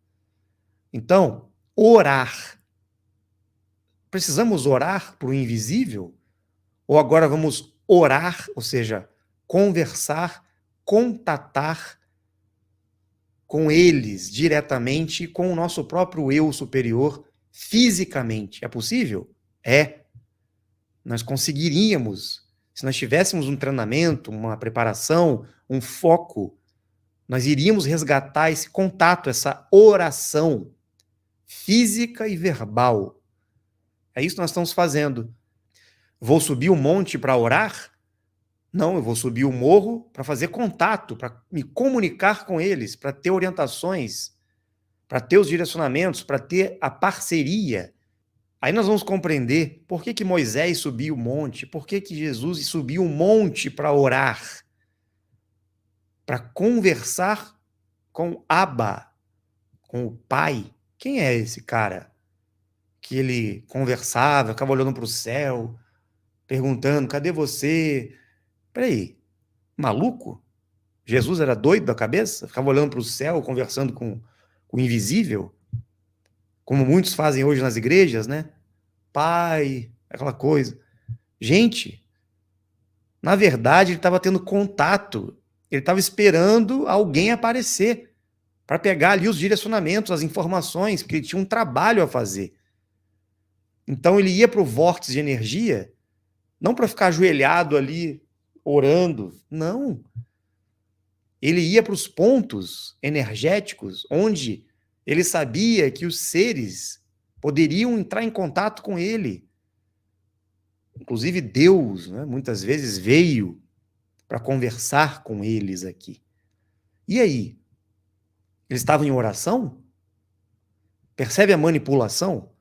Então, orar. Precisamos orar para o invisível? Ou agora vamos orar, ou seja, conversar, contatar com eles diretamente, com o nosso próprio eu superior, fisicamente? É possível? É. Nós conseguiríamos, se nós tivéssemos um treinamento, uma preparação, um foco, nós iríamos resgatar esse contato, essa oração física e verbal. É isso que nós estamos fazendo. Vou subir o monte para orar? Não, eu vou subir o morro para fazer contato, para me comunicar com eles, para ter orientações, para ter os direcionamentos, para ter a parceria. Aí nós vamos compreender por que Moisés subiu o monte, por que Jesus subiu o monte para orar, para conversar com Abba, com o Pai. Quem é esse cara? Que ele conversava, ficava olhando para o céu, perguntando, cadê você? Peraí, maluco? Jesus era doido da cabeça? Ficava olhando para o céu, conversando com o invisível? Como muitos fazem hoje nas igrejas, né? Pai, aquela coisa. Gente, na verdade, ele estava tendo contato. Ele estava esperando alguém aparecer para pegar ali os direcionamentos, as informações, porque ele tinha um trabalho a fazer. Então ele ia para o vórtice de energia, não para ficar ajoelhado ali, orando, não. Ele ia para os pontos energéticos, onde ele sabia que os seres poderiam entrar em contato com ele. Inclusive Deus, né, muitas vezes veio para conversar com eles aqui. E aí? Eles estavam em oração? Percebe a manipulação?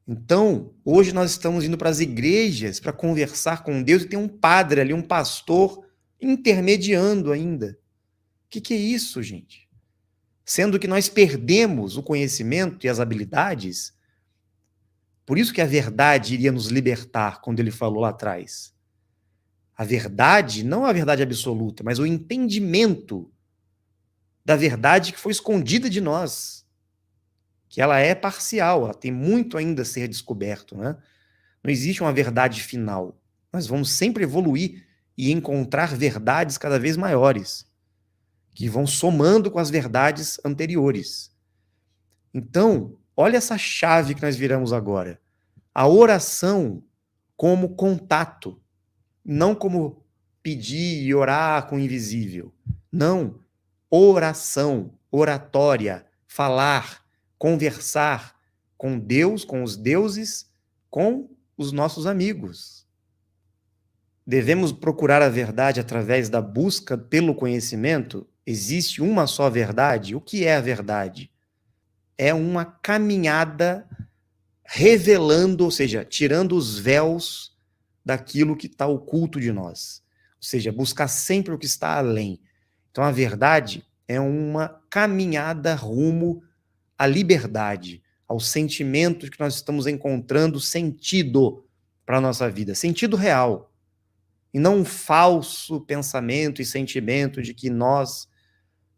Então, hoje nós estamos indo para as igrejas para conversar com Deus e tem um padre ali, um pastor, intermediando ainda. O que é isso, gente? Sendo que nós perdemos o conhecimento e as habilidades. Por isso que a verdade iria nos libertar, quando ele falou lá atrás. A verdade, não a verdade absoluta, mas o entendimento da verdade que foi escondida de nós. Que ela é parcial, ela tem muito ainda a ser descoberto, né? Não existe uma verdade final. Nós vamos sempre evoluir e encontrar verdades cada vez maiores, que vão somando com as verdades anteriores. Então, olha essa chave que nós viramos agora. A oração como contato, não como pedir e orar com o invisível. Não. Oração, oratória, falar, conversar com Deus, com os deuses, com os nossos amigos. Devemos procurar a verdade através da busca pelo conhecimento? Existe uma só verdade? O que é a verdade? É uma caminhada revelando, ou seja, tirando os véus daquilo que está oculto de nós. Ou seja, buscar sempre o que está além. Então, a verdade é uma caminhada rumo à liberdade, ao sentimento que nós estamos encontrando sentido para a nossa vida, sentido real. E não um falso pensamento e sentimento de que nós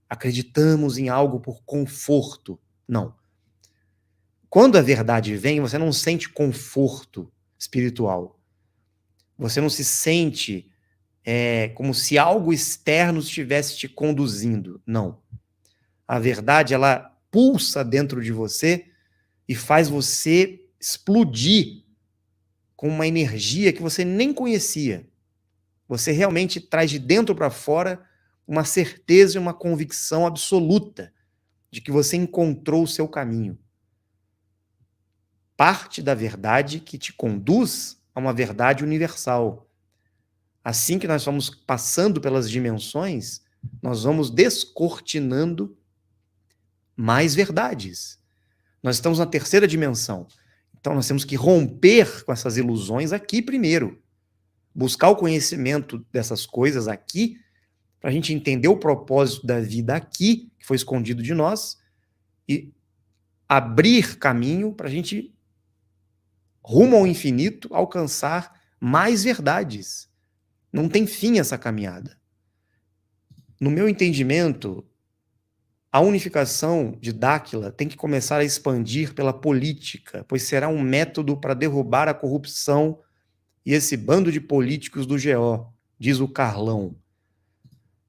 acreditamos em algo por conforto. Não. Quando a verdade vem, você não sente conforto espiritual. Você não se sente como se algo externo estivesse te conduzindo. Não. A verdade, ela pulsa dentro de você e faz você explodir com uma energia que você nem conhecia. Você realmente traz de dentro para fora uma certeza e uma convicção absoluta de que você encontrou o seu caminho. Parte da verdade que te conduz a uma verdade universal. Assim que nós vamos passando pelas dimensões, nós vamos descortinando mais verdades. Nós estamos na terceira dimensão. Então nós temos que romper com essas ilusões aqui primeiro. Buscar o conhecimento dessas coisas aqui, para a gente entender o propósito da vida aqui, que foi escondido de nós, e abrir caminho para a gente rumo ao infinito, alcançar mais verdades. Não tem fim essa caminhada. No meu entendimento, a unificação de Dáquila tem que começar a expandir pela política, pois será um método para derrubar a corrupção e esse bando de políticos do GO, diz o Carlão.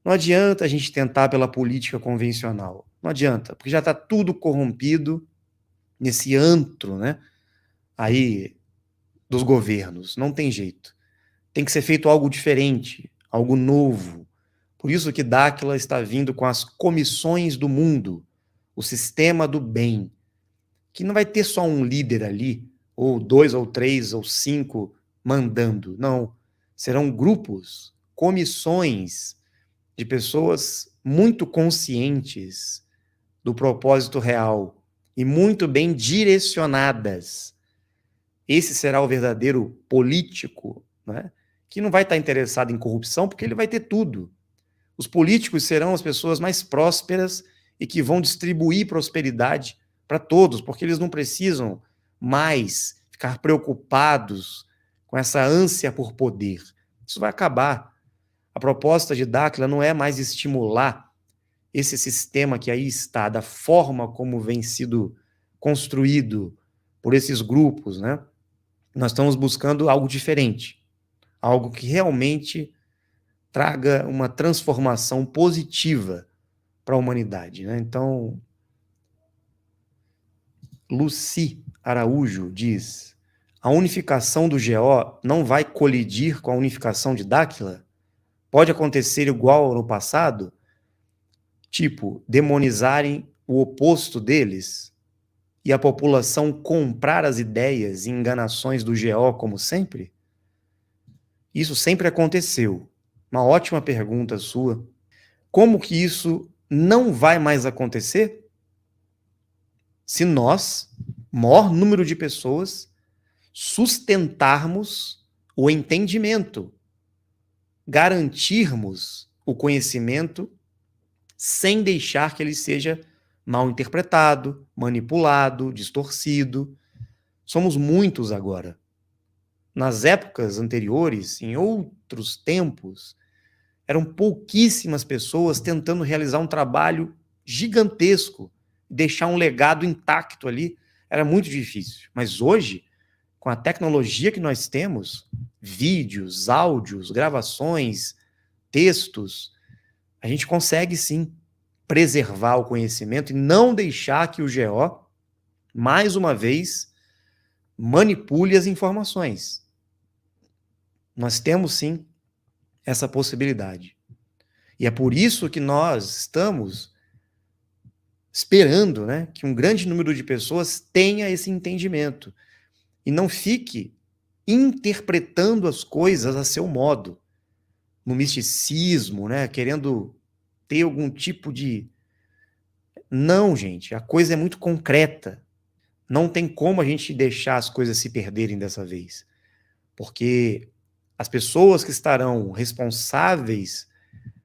Não adianta a gente tentar pela política convencional. Não adianta, porque já está tudo corrompido nesse antro, né? Aí dos governos. Não tem jeito. Tem que ser feito algo diferente, algo novo. Por isso que Dáquila está vindo com as comissões do mundo, o sistema do bem, que não vai ter só um líder ali, ou 2, ou 3, ou 5 mandando. Não. Serão grupos, comissões de pessoas muito conscientes do propósito real e muito bem direcionadas. Esse será o verdadeiro político, né? Que não vai estar interessado em corrupção, porque ele vai ter tudo. Os políticos serão as pessoas mais prósperas e que vão distribuir prosperidade para todos, porque eles não precisam mais ficar preocupados com essa ânsia por poder. Isso vai acabar. A proposta de Dáquila não é mais estimular esse sistema que aí está, da forma como vem sido construído por esses grupos, né? Nós estamos buscando algo diferente, algo que realmente traga uma transformação positiva para a humanidade, né? Então, Luci Araújo diz: a unificação do GO não vai colidir com a unificação de Dáquila? Pode acontecer igual no passado? Tipo, demonizarem o oposto deles e a população comprar as ideias e enganações do GO como sempre? Isso sempre aconteceu. Uma ótima pergunta sua. Como que isso não vai mais acontecer? Se nós, maior número de pessoas, sustentarmos o entendimento, garantirmos o conhecimento sem deixar que ele seja mal interpretado, manipulado, distorcido. Somos muitos agora. Nas épocas anteriores, em outros tempos, eram pouquíssimas pessoas tentando realizar um trabalho gigantesco, deixar um legado intacto ali. Era muito difícil. Mas hoje, com a tecnologia que nós temos, vídeos, áudios, gravações, textos, a gente consegue sim preservar o conhecimento e não deixar que o GO, mais uma vez, manipule as informações. Nós temos sim essa possibilidade. E é por isso que nós estamos esperando, né, que um grande número de pessoas tenha esse entendimento e não fique interpretando as coisas a seu modo, no misticismo, né, querendo ter algum tipo de... Não, gente, a coisa é muito concreta. Não tem como a gente deixar as coisas se perderem dessa vez. Porque as pessoas que estarão responsáveis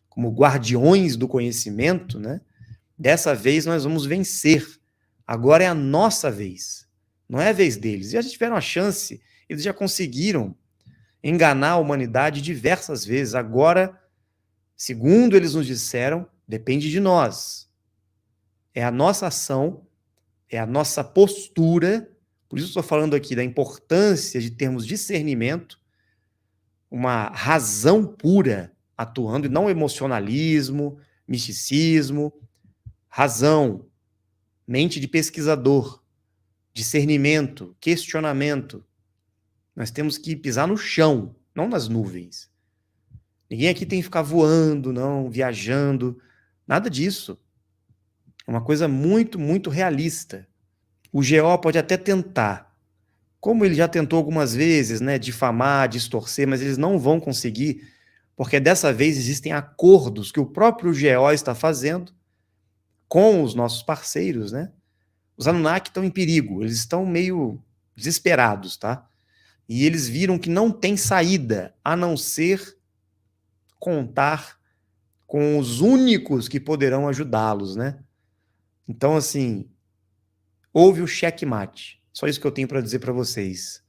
como guardiões do conhecimento, né, dessa vez nós vamos vencer. Agora é a nossa vez. Não é a vez deles. E já tiveram a chance, eles já conseguiram enganar a humanidade diversas vezes. Agora, segundo eles nos disseram, depende de nós. É a nossa ação, é a nossa postura. Por isso estou falando aqui da importância de termos discernimento, uma razão pura atuando, e não emocionalismo, misticismo. Razão, mente de pesquisador, discernimento, questionamento. Nós temos que pisar no chão, não nas nuvens. Ninguém aqui tem que ficar voando, não, viajando, nada disso. É uma coisa muito, muito realista. O GO pode até tentar, como ele já tentou algumas vezes, né, difamar, distorcer, mas eles não vão conseguir, porque dessa vez existem acordos que o próprio GO está fazendo com os nossos parceiros, né? Os Anunnaki estão em perigo, eles estão meio desesperados, tá? E eles viram que não tem saída, a não ser contar com os únicos que poderão ajudá-los, né? Então, assim, houve o checkmate. Só isso que eu tenho para dizer para vocês.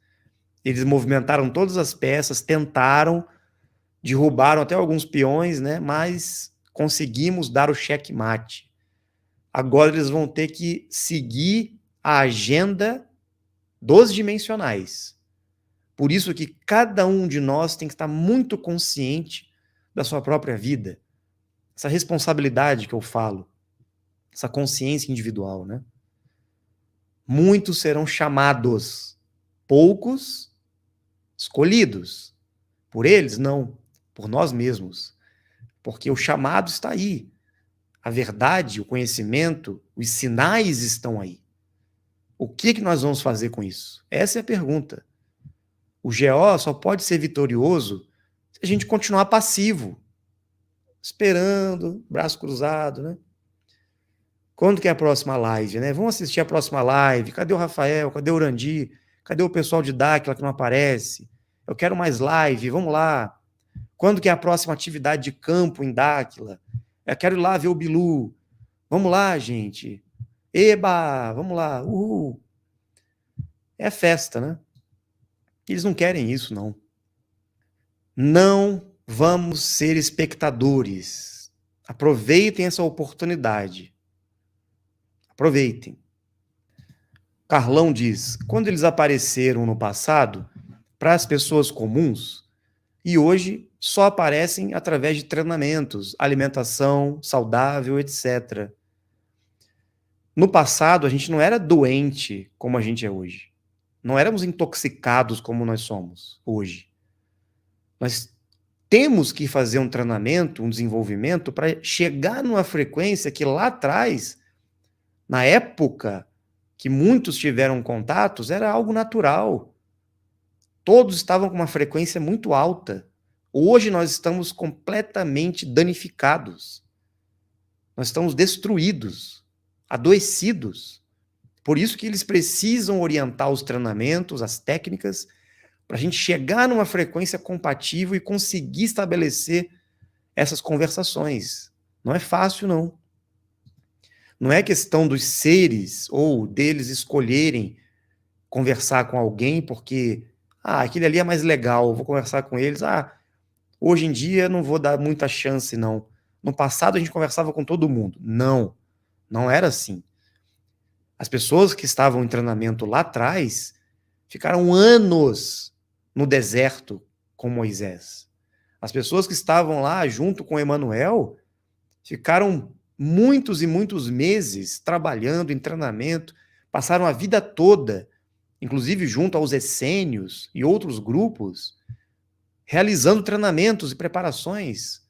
Eles movimentaram todas as peças, tentaram, derrubaram até alguns peões, né? Mas conseguimos dar o checkmate. Agora eles vão ter que seguir a agenda dos dimensionais. Por isso que cada um de nós tem que estar muito consciente da sua própria vida. Essa responsabilidade que eu falo, essa consciência individual, né? Muitos serão chamados, poucos escolhidos. Por eles, não. Por nós mesmos. Porque o chamado está aí. A verdade, o conhecimento, os sinais estão aí. O que nós vamos fazer com isso? Essa é a pergunta. O GO só pode ser vitorioso se a gente continuar passivo, esperando, braço cruzado, né? Quando que é a próxima live, né? Vamos assistir a próxima live. Cadê o Rafael? Cadê o Urandi? Cadê o pessoal de Dáquila que não aparece? Eu quero mais live, vamos lá. Quando que é a próxima atividade de campo em Dáquila? Eu quero ir lá ver o Bilu. Vamos lá, gente. Eba, vamos lá. Uhul. É festa, né? Eles não querem isso, não. Não vamos ser espectadores. Aproveitem essa oportunidade. Aproveitem. Carlão diz, quando eles apareceram no passado, para as pessoas comuns, e hoje só aparecem através de treinamentos, alimentação saudável, etc. No passado, a gente não era doente como a gente é hoje. Não éramos intoxicados como nós somos hoje. Nós temos que fazer um treinamento, um desenvolvimento para chegar numa frequência que lá atrás, na época que muitos tiveram contatos, era algo natural. Todos estavam com uma frequência muito alta. Hoje nós estamos completamente danificados. Nós estamos destruídos, adoecidos. Por isso que eles precisam orientar os treinamentos, as técnicas, para a gente chegar numa frequência compatível e conseguir estabelecer essas conversações. Não é fácil, não. Não é questão dos seres ou deles escolherem conversar com alguém porque, aquele ali é mais legal, vou conversar com eles. Hoje em dia não vou dar muita chance, não. No passado a gente conversava com todo mundo. Não, não era assim. As pessoas que estavam em treinamento lá atrás ficaram anos no deserto com Moisés. As pessoas que estavam lá junto com Emanuel ficaram muitos e muitos meses trabalhando em treinamento, passaram a vida toda, inclusive junto aos essênios e outros grupos, realizando treinamentos e preparações.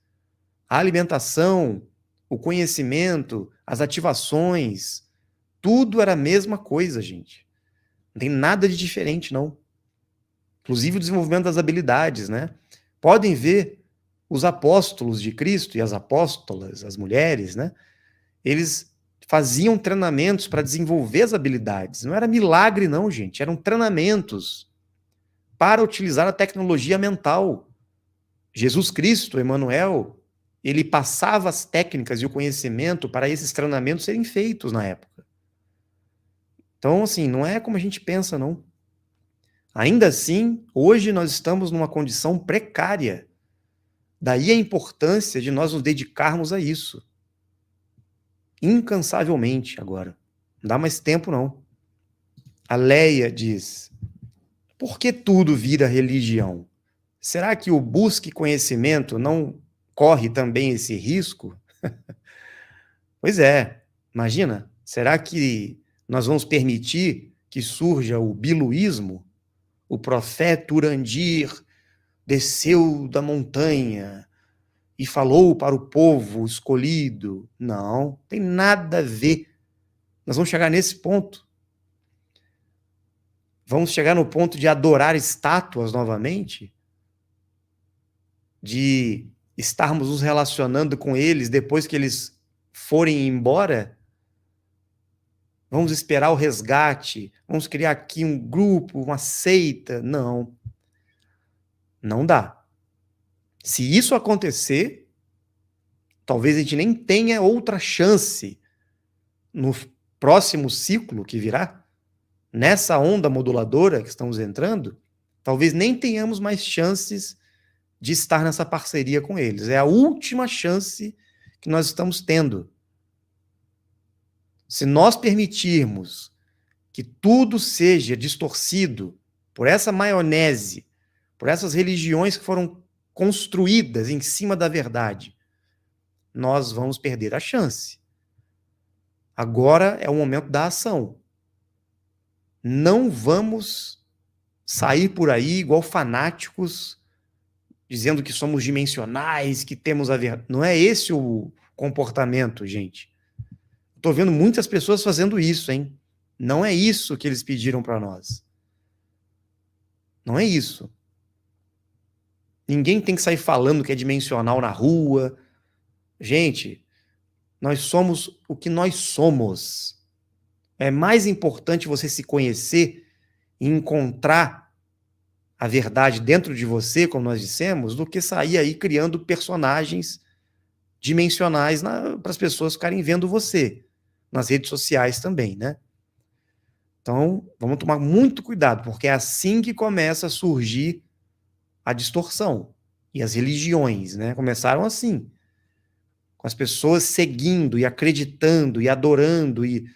A alimentação, o conhecimento, as ativações, tudo era a mesma coisa, gente. Não tem nada de diferente, não. Inclusive o desenvolvimento das habilidades, né? Podem ver os apóstolos de Cristo e as apóstolas, as mulheres, né? Eles faziam treinamentos para desenvolver as habilidades. Não era milagre, não, gente. Eram treinamentos para utilizar a tecnologia mental. Jesus Cristo, Emanuel, ele passava as técnicas e o conhecimento para esses treinamentos serem feitos na época. Então, assim, não é como a gente pensa, não. Ainda assim, hoje nós estamos numa condição precária. Daí a importância de nós nos dedicarmos a isso. Incansavelmente agora. Não dá mais tempo, não. A Leia diz, por que tudo vira religião? Será que o busque conhecimento não corre também esse risco? Pois é, imagina, será que nós vamos permitir que surja o biluísmo? O profeta Urandir desceu da montanha e falou para o povo escolhido. Não, tem nada a ver. Nós vamos chegar nesse ponto. Vamos chegar no ponto de adorar estátuas novamente? De estarmos nos relacionando com eles depois que eles forem embora? Vamos esperar o resgate? Vamos criar aqui um grupo, uma seita? Não. Não dá. Se isso acontecer, talvez a gente nem tenha outra chance no próximo ciclo que virá, nessa onda moduladora que estamos entrando, Talvez nem tenhamos mais chances de estar nessa parceria com eles. É a última chance que nós estamos tendo. Se nós permitirmos que tudo seja distorcido por essa maionese, por essas religiões que foram construídas em cima da verdade, nós vamos perder a chance. Agora é o momento da ação. Não vamos sair por aí igual fanáticos, dizendo que somos dimensionais, que temos a verdade. Não é esse o comportamento, gente. Estou vendo muitas pessoas fazendo isso, hein? Não é isso que eles pediram para nós. Não é isso. Ninguém tem que sair falando que é dimensional na rua. Gente, nós somos o que nós somos. É mais importante você se conhecer e encontrar a verdade dentro de você, como nós dissemos, do que sair aí criando personagens dimensionais para as pessoas ficarem vendo você. Nas redes sociais também, né? Então, vamos tomar muito cuidado, porque é assim que começa a surgir a distorção. E as religiões, né? Começaram assim, com as pessoas seguindo e acreditando e adorando e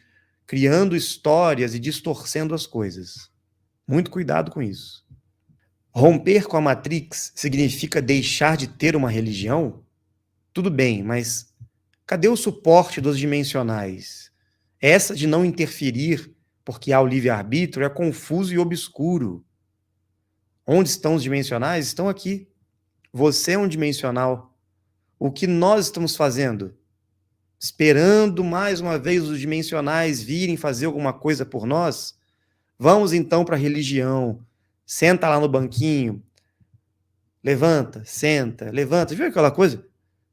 criando histórias e distorcendo as coisas. Muito cuidado com isso. Romper com a Matrix significa deixar de ter uma religião? Tudo bem, mas cadê o suporte dos dimensionais? Essa de não interferir porque há o livre-arbítrio é confuso e obscuro. Onde estão os dimensionais? Estão aqui. Você é um dimensional. O que nós estamos fazendo? Esperando mais uma vez os dimensionais virem fazer alguma coisa por nós? Vamos então para a religião. Senta lá no banquinho. Levanta, senta, levanta. Viu aquela coisa?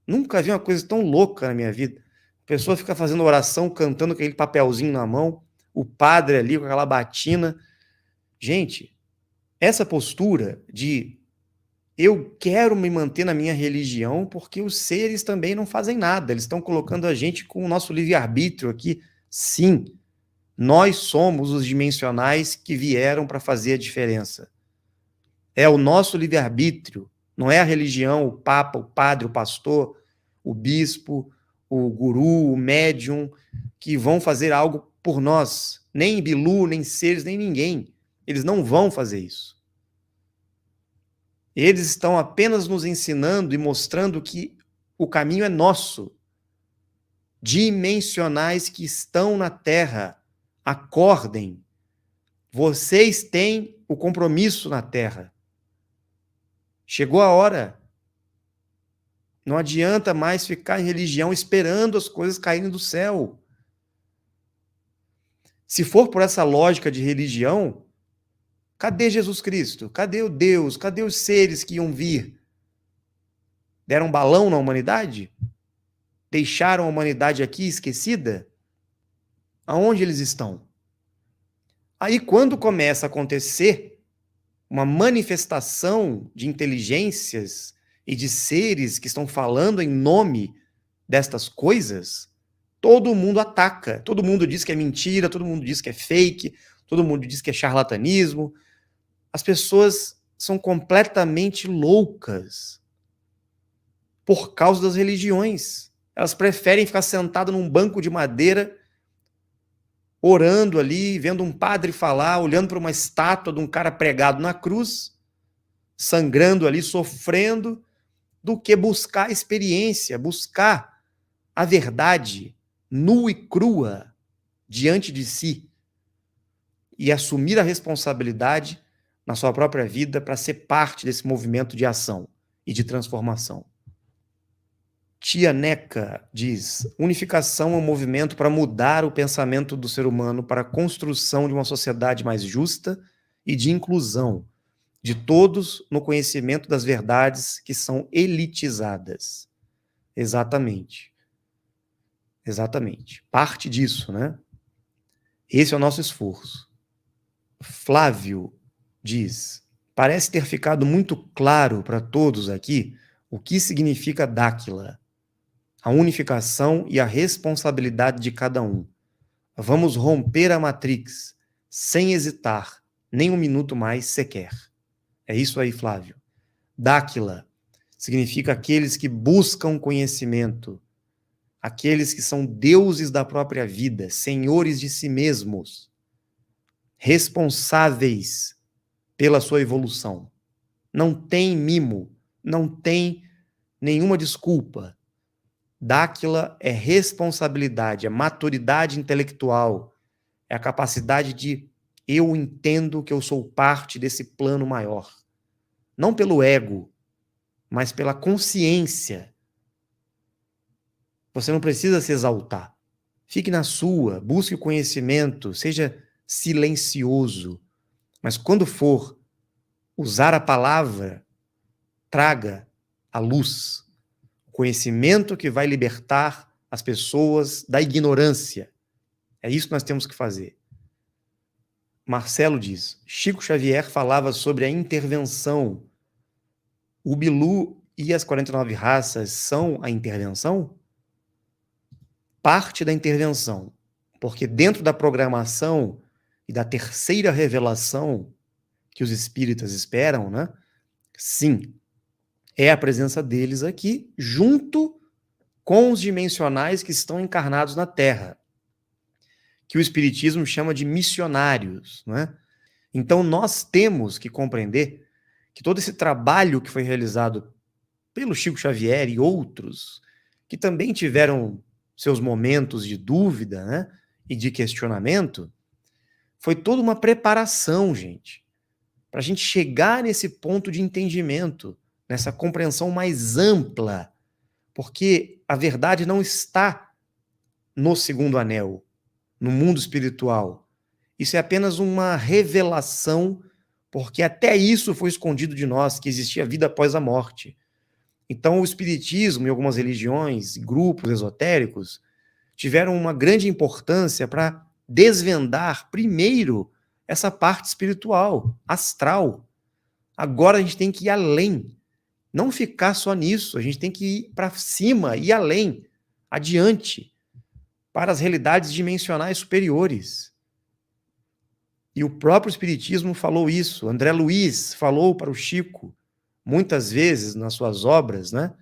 Nunca vi uma coisa tão louca na minha vida. A pessoa fica fazendo oração, cantando com aquele papelzinho na mão, o padre ali com aquela batina. Gente, essa postura de eu quero me manter na minha religião porque os seres também não fazem nada, eles estão colocando a gente com o nosso livre-arbítrio aqui. Sim, nós somos os dimensionais que vieram para fazer a diferença. É o nosso livre-arbítrio, não é a religião, o papa, o padre, o pastor, o bispo, o guru, o médium, que vão fazer algo por nós. Nem Bilu, nem seres, nem ninguém. Eles não vão fazer isso. Eles estão apenas nos ensinando e mostrando que o caminho é nosso. Dimensionais que estão na Terra, acordem. Vocês têm o compromisso na Terra. Chegou a hora. Não adianta mais ficar em religião esperando as coisas caírem do céu. Se for por essa lógica de religião, cadê Jesus Cristo? Cadê o Deus? Cadê os seres que iam vir? Deram balão na humanidade? Deixaram a humanidade aqui esquecida? Aonde eles estão? Aí, quando começa a acontecer uma manifestação de inteligências e de seres que estão falando em nome destas coisas, todo mundo ataca, todo mundo diz que é mentira, todo mundo diz que é fake, todo mundo diz que é charlatanismo. As pessoas são completamente loucas por causa das religiões. Elas preferem ficar sentadas num banco de madeira, orando ali, vendo um padre falar, olhando para uma estátua de um cara pregado na cruz, sangrando ali, sofrendo, do que buscar a experiência, buscar a verdade nua e crua diante de si e assumir a responsabilidade na sua própria vida para ser parte desse movimento de ação e de transformação. Tia Neca diz: unificação é um movimento para mudar o pensamento do ser humano para a construção de uma sociedade mais justa e de inclusão de todos no conhecimento das verdades que são elitizadas. Exatamente. Exatamente. Parte disso, né? Esse é o nosso esforço. Flávio diz: parece ter ficado muito claro para todos aqui o que significa Dáquila, a unificação e a responsabilidade de cada um. Vamos romper a Matrix, sem hesitar, nem um minuto mais sequer. É isso aí, Flávio. Dáquila significa aqueles que buscam conhecimento, aqueles que são deuses da própria vida, senhores de si mesmos, responsáveis pela sua evolução. Não tem mimo, não tem nenhuma desculpa. Dáquila é responsabilidade, é maturidade intelectual, é a capacidade de eu entendo que eu sou parte desse plano maior. Não pelo ego, mas pela consciência. Você não precisa se exaltar. Fique na sua, busque o conhecimento, seja silencioso. Mas quando for usar a palavra, traga a luz, o conhecimento que vai libertar as pessoas da ignorância. É isso que nós temos que fazer. Marcelo diz, Chico Xavier falava sobre a intervenção. O Bilu e as 49 raças são a intervenção? Parte da intervenção. Porque dentro da programação e da terceira revelação que os espíritas esperam, né? Sim, é a presença deles aqui, junto com os dimensionais que estão encarnados na Terra, que o Espiritismo chama de missionários, né? Então nós temos que compreender que todo esse trabalho que foi realizado pelo Chico Xavier e outros, que também tiveram seus momentos de dúvida, né, e de questionamento, foi toda uma preparação, gente, para a gente chegar nesse ponto de entendimento, nessa compreensão mais ampla, porque a verdade não está no segundo anel, no mundo espiritual. Isso é apenas uma revelação, porque até isso foi escondido de nós, que existia vida após a morte. Então, o espiritismo e algumas religiões, grupos esotéricos, tiveram uma grande importância para desvendar, primeiro, essa parte espiritual, astral. Agora a gente tem que ir além, não ficar só nisso, a gente tem que ir para cima, ir além, adiante, para as realidades dimensionais superiores. E o próprio Espiritismo falou isso, André Luiz falou para o Chico, muitas vezes nas suas obras, né,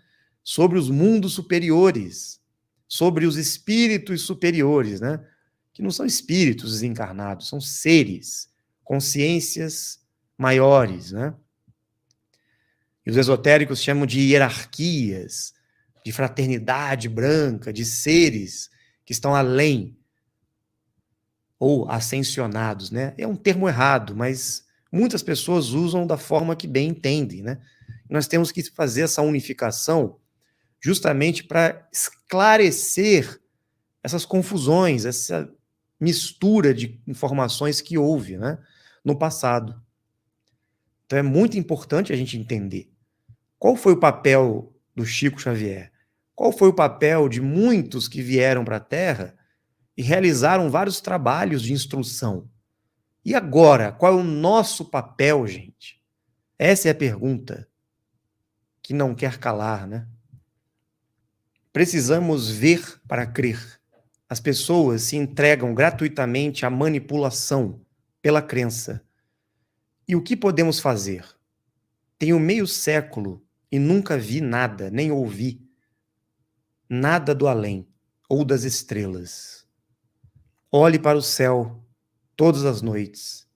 sobre os mundos superiores, sobre os espíritos superiores, né, que não são espíritos desencarnados, são seres, consciências maiores, né? E os esotéricos chamam de hierarquias, de fraternidade branca, de seres que estão além, ou ascensionados, né? É um termo errado, mas muitas pessoas usam da forma que bem entendem, né? Nós temos que fazer essa unificação justamente para esclarecer essas confusões, essa mistura de informações que houve, né, no passado. Então é muito importante a gente entender qual foi o papel do Chico Xavier, qual foi o papel de muitos que vieram para a Terra e realizaram vários trabalhos de instrução. E agora, qual é o nosso papel, gente? Essa é a pergunta que não quer calar, né? Precisamos ver para crer. As pessoas se entregam gratuitamente à manipulação pela crença. E o que podemos fazer? Tenho meio século e nunca vi nada, nem ouvi nada do além ou das estrelas. Olhe para o céu todas as noites.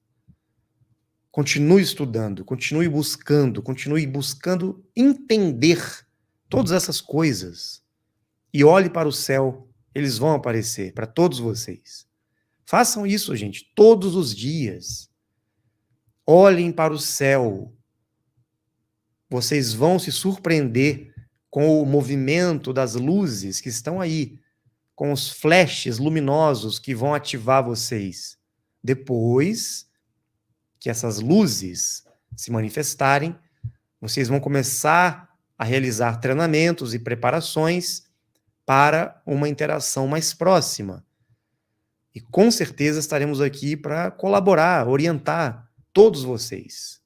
Continue estudando, continue buscando entender todas essas coisas. E olhe para o céu, eles vão aparecer para todos vocês. Façam isso, gente, todos os dias. Olhem para o céu. Vocês vão se surpreender com o movimento das luzes que estão aí, com os flashes luminosos que vão ativar vocês. Depois que essas luzes se manifestarem, vocês vão começar a realizar treinamentos e preparações para uma interação mais próxima. E com certeza estaremos aqui para colaborar, orientar todos vocês.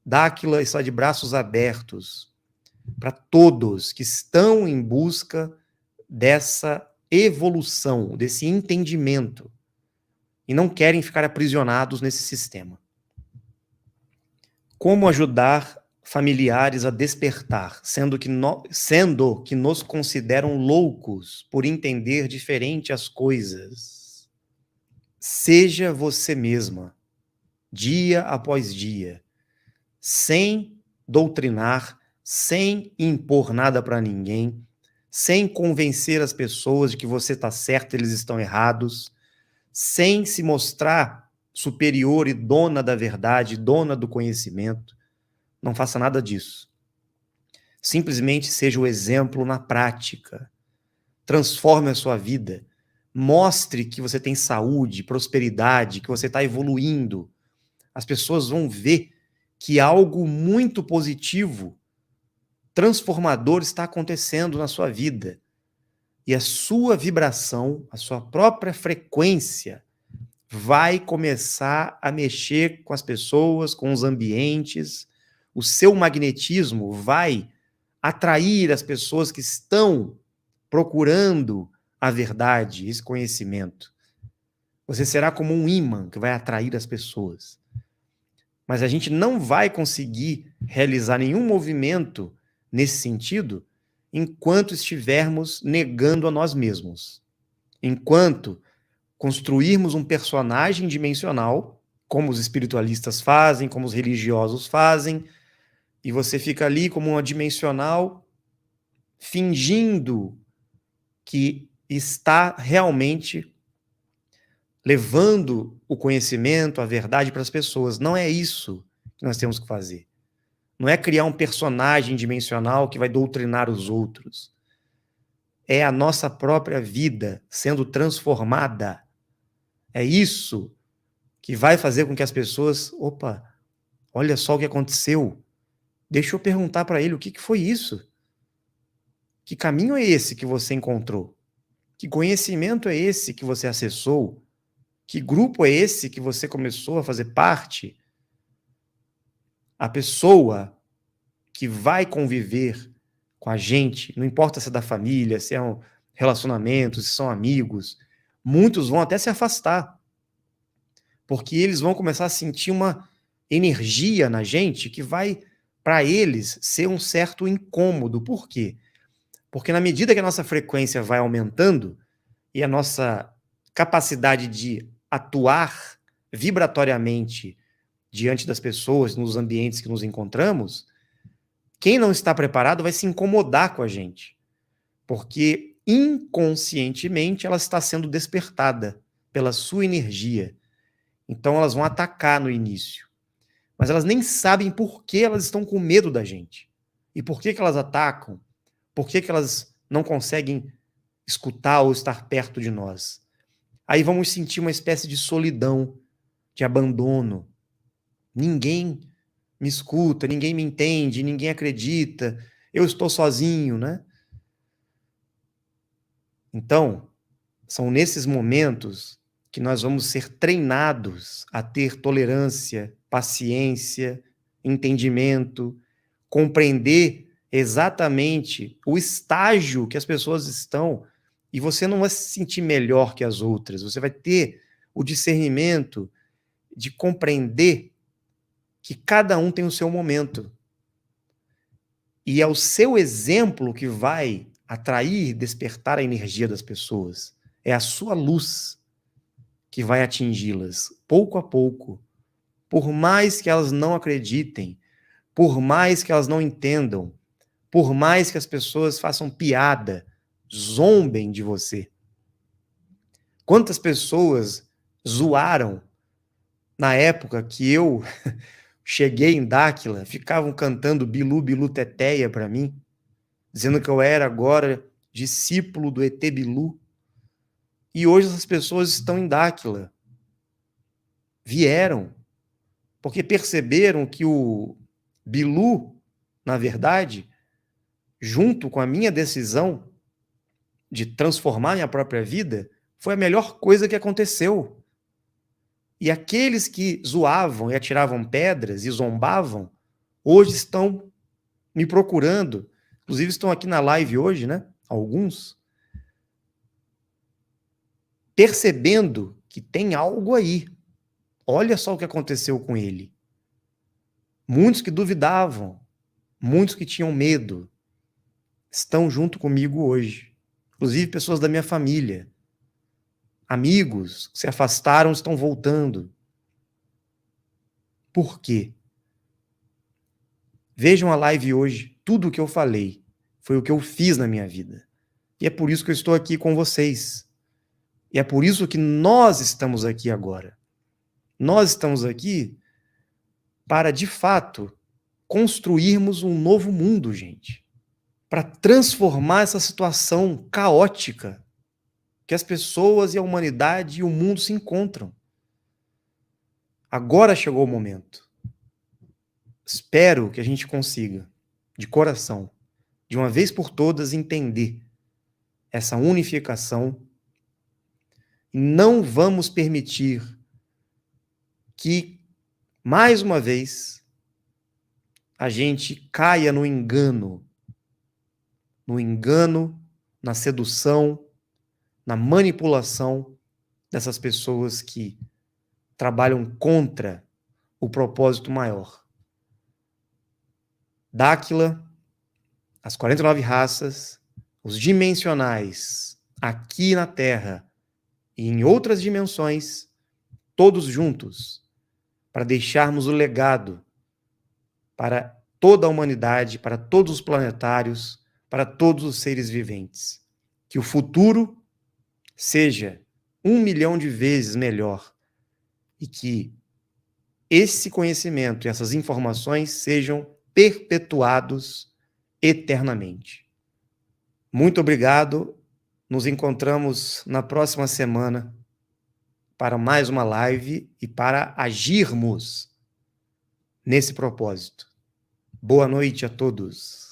Dáquila está de braços abertos para todos que estão em busca dessa evolução, desse entendimento, e não querem ficar aprisionados nesse sistema. Como ajudar familiares a despertar, sendo que nos consideram loucos por entender diferente as coisas? Seja você mesma, dia após dia, sem doutrinar, sem impor nada para ninguém, sem convencer as pessoas de que você está certo, eles estão errados, sem se mostrar superior e dona da verdade, dona do conhecimento. Não faça nada disso. Simplesmente seja o exemplo na prática. Transforme a sua vida. Mostre que você tem saúde, prosperidade, que você está evoluindo. As pessoas vão ver que algo muito positivo, transformador está acontecendo na sua vida. E a sua vibração, a sua própria frequência, vai começar a mexer com as pessoas, com os ambientes. O seu magnetismo vai atrair as pessoas que estão procurando a verdade, esse conhecimento. Você será como um ímã que vai atrair as pessoas. Mas a gente não vai conseguir realizar nenhum movimento nesse sentido enquanto estivermos negando a nós mesmos. Enquanto construirmos um personagem dimensional, como os espiritualistas fazem, como os religiosos fazem, e você fica ali como uma dimensional fingindo que está realmente levando o conhecimento, a verdade para as pessoas. Não é isso que nós temos que fazer. Não é criar um personagem dimensional que vai doutrinar os outros. É a nossa própria vida sendo transformada. É isso que vai fazer com que as pessoas... Opa, olha só o que aconteceu. Deixa eu perguntar para ele o que foi isso. Que caminho é esse que você encontrou? Que conhecimento é esse que você acessou? Que grupo é esse que você começou a fazer parte? A pessoa que vai conviver com a gente, não importa se é da família, se é um relacionamento, se são amigos, muitos vão até se afastar, porque eles vão começar a sentir uma energia na gente que vai, para eles, ser um certo incômodo. Por quê? Porque na medida que a nossa frequência vai aumentando e a nossa capacidade de atuar vibratoriamente diante das pessoas, nos ambientes que nos encontramos, quem não está preparado vai se incomodar com a gente, porque inconscientemente ela está sendo despertada pela sua energia. Então elas vão atacar no início, mas elas nem sabem por que elas estão com medo da gente. E por que elas atacam? Por que elas não conseguem escutar ou estar perto de nós? Aí vamos sentir uma espécie de solidão, de abandono. Ninguém me escuta, ninguém me entende, ninguém acredita, eu estou sozinho, né? Então, são nesses momentos que nós vamos ser treinados a ter tolerância, paciência, entendimento, compreender exatamente o estágio que as pessoas estão, e você não vai se sentir melhor que as outras, você vai ter o discernimento de compreender que cada um tem o seu momento. E é o seu exemplo que vai atrair, despertar a energia das pessoas. É a sua luz que vai atingi-las, pouco a pouco. Por mais que elas não acreditem, por mais que elas não entendam, por mais que as pessoas façam piada, zombem de você. Quantas pessoas zoaram na época que eu cheguei em Dáquila, ficavam cantando Bilu, Bilu, Teteia para mim, dizendo que eu era agora discípulo do ET Bilu. E hoje essas pessoas estão em Dáquila. Vieram, porque perceberam que o Bilu, na verdade, junto com a minha decisão de transformar minha própria vida, foi a melhor coisa que aconteceu. E aqueles que zoavam e atiravam pedras e zombavam, hoje estão me procurando. Inclusive estão aqui na live hoje, né? Alguns. Percebendo que tem algo aí. Olha só o que aconteceu com ele. Muitos que duvidavam, muitos que tinham medo, estão junto comigo hoje. Inclusive pessoas da minha família. Amigos que se afastaram estão voltando. Por quê? Vejam a live hoje. Tudo o que eu falei foi o que eu fiz na minha vida. E é por isso que eu estou aqui com vocês. E é por isso que nós estamos aqui agora. Nós estamos aqui para, de fato, construirmos um novo mundo, gente. Para transformar essa situação caótica que as pessoas e a humanidade e o mundo se encontram. Agora chegou o momento. Espero que a gente consiga, de coração, de uma vez por todas, entender essa unificação. E não vamos permitir que, mais uma vez, a gente caia no engano, na sedução, na manipulação dessas pessoas que trabalham contra o propósito maior. Dáquila, as 49 raças, os dimensionais, aqui na Terra e em outras dimensões, todos juntos, para deixarmos o legado para toda a humanidade, para todos os planetários, para todos os seres viventes. Que o futuro seja 1 milhão de vezes melhor e que esse conhecimento e essas informações sejam perpetuados eternamente. Muito obrigado. Nos encontramos na próxima semana para mais uma live e para agirmos nesse propósito. Boa noite a todos.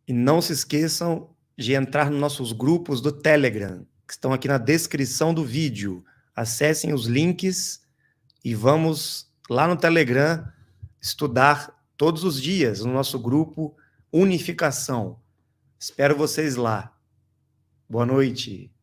E não se esqueçam de entrar nos nossos grupos do Telegram, que estão aqui na descrição do vídeo. Acessem os links e vamos lá no Telegram estudar todos os dias no nosso grupo Unificação. Espero vocês lá. Boa noite.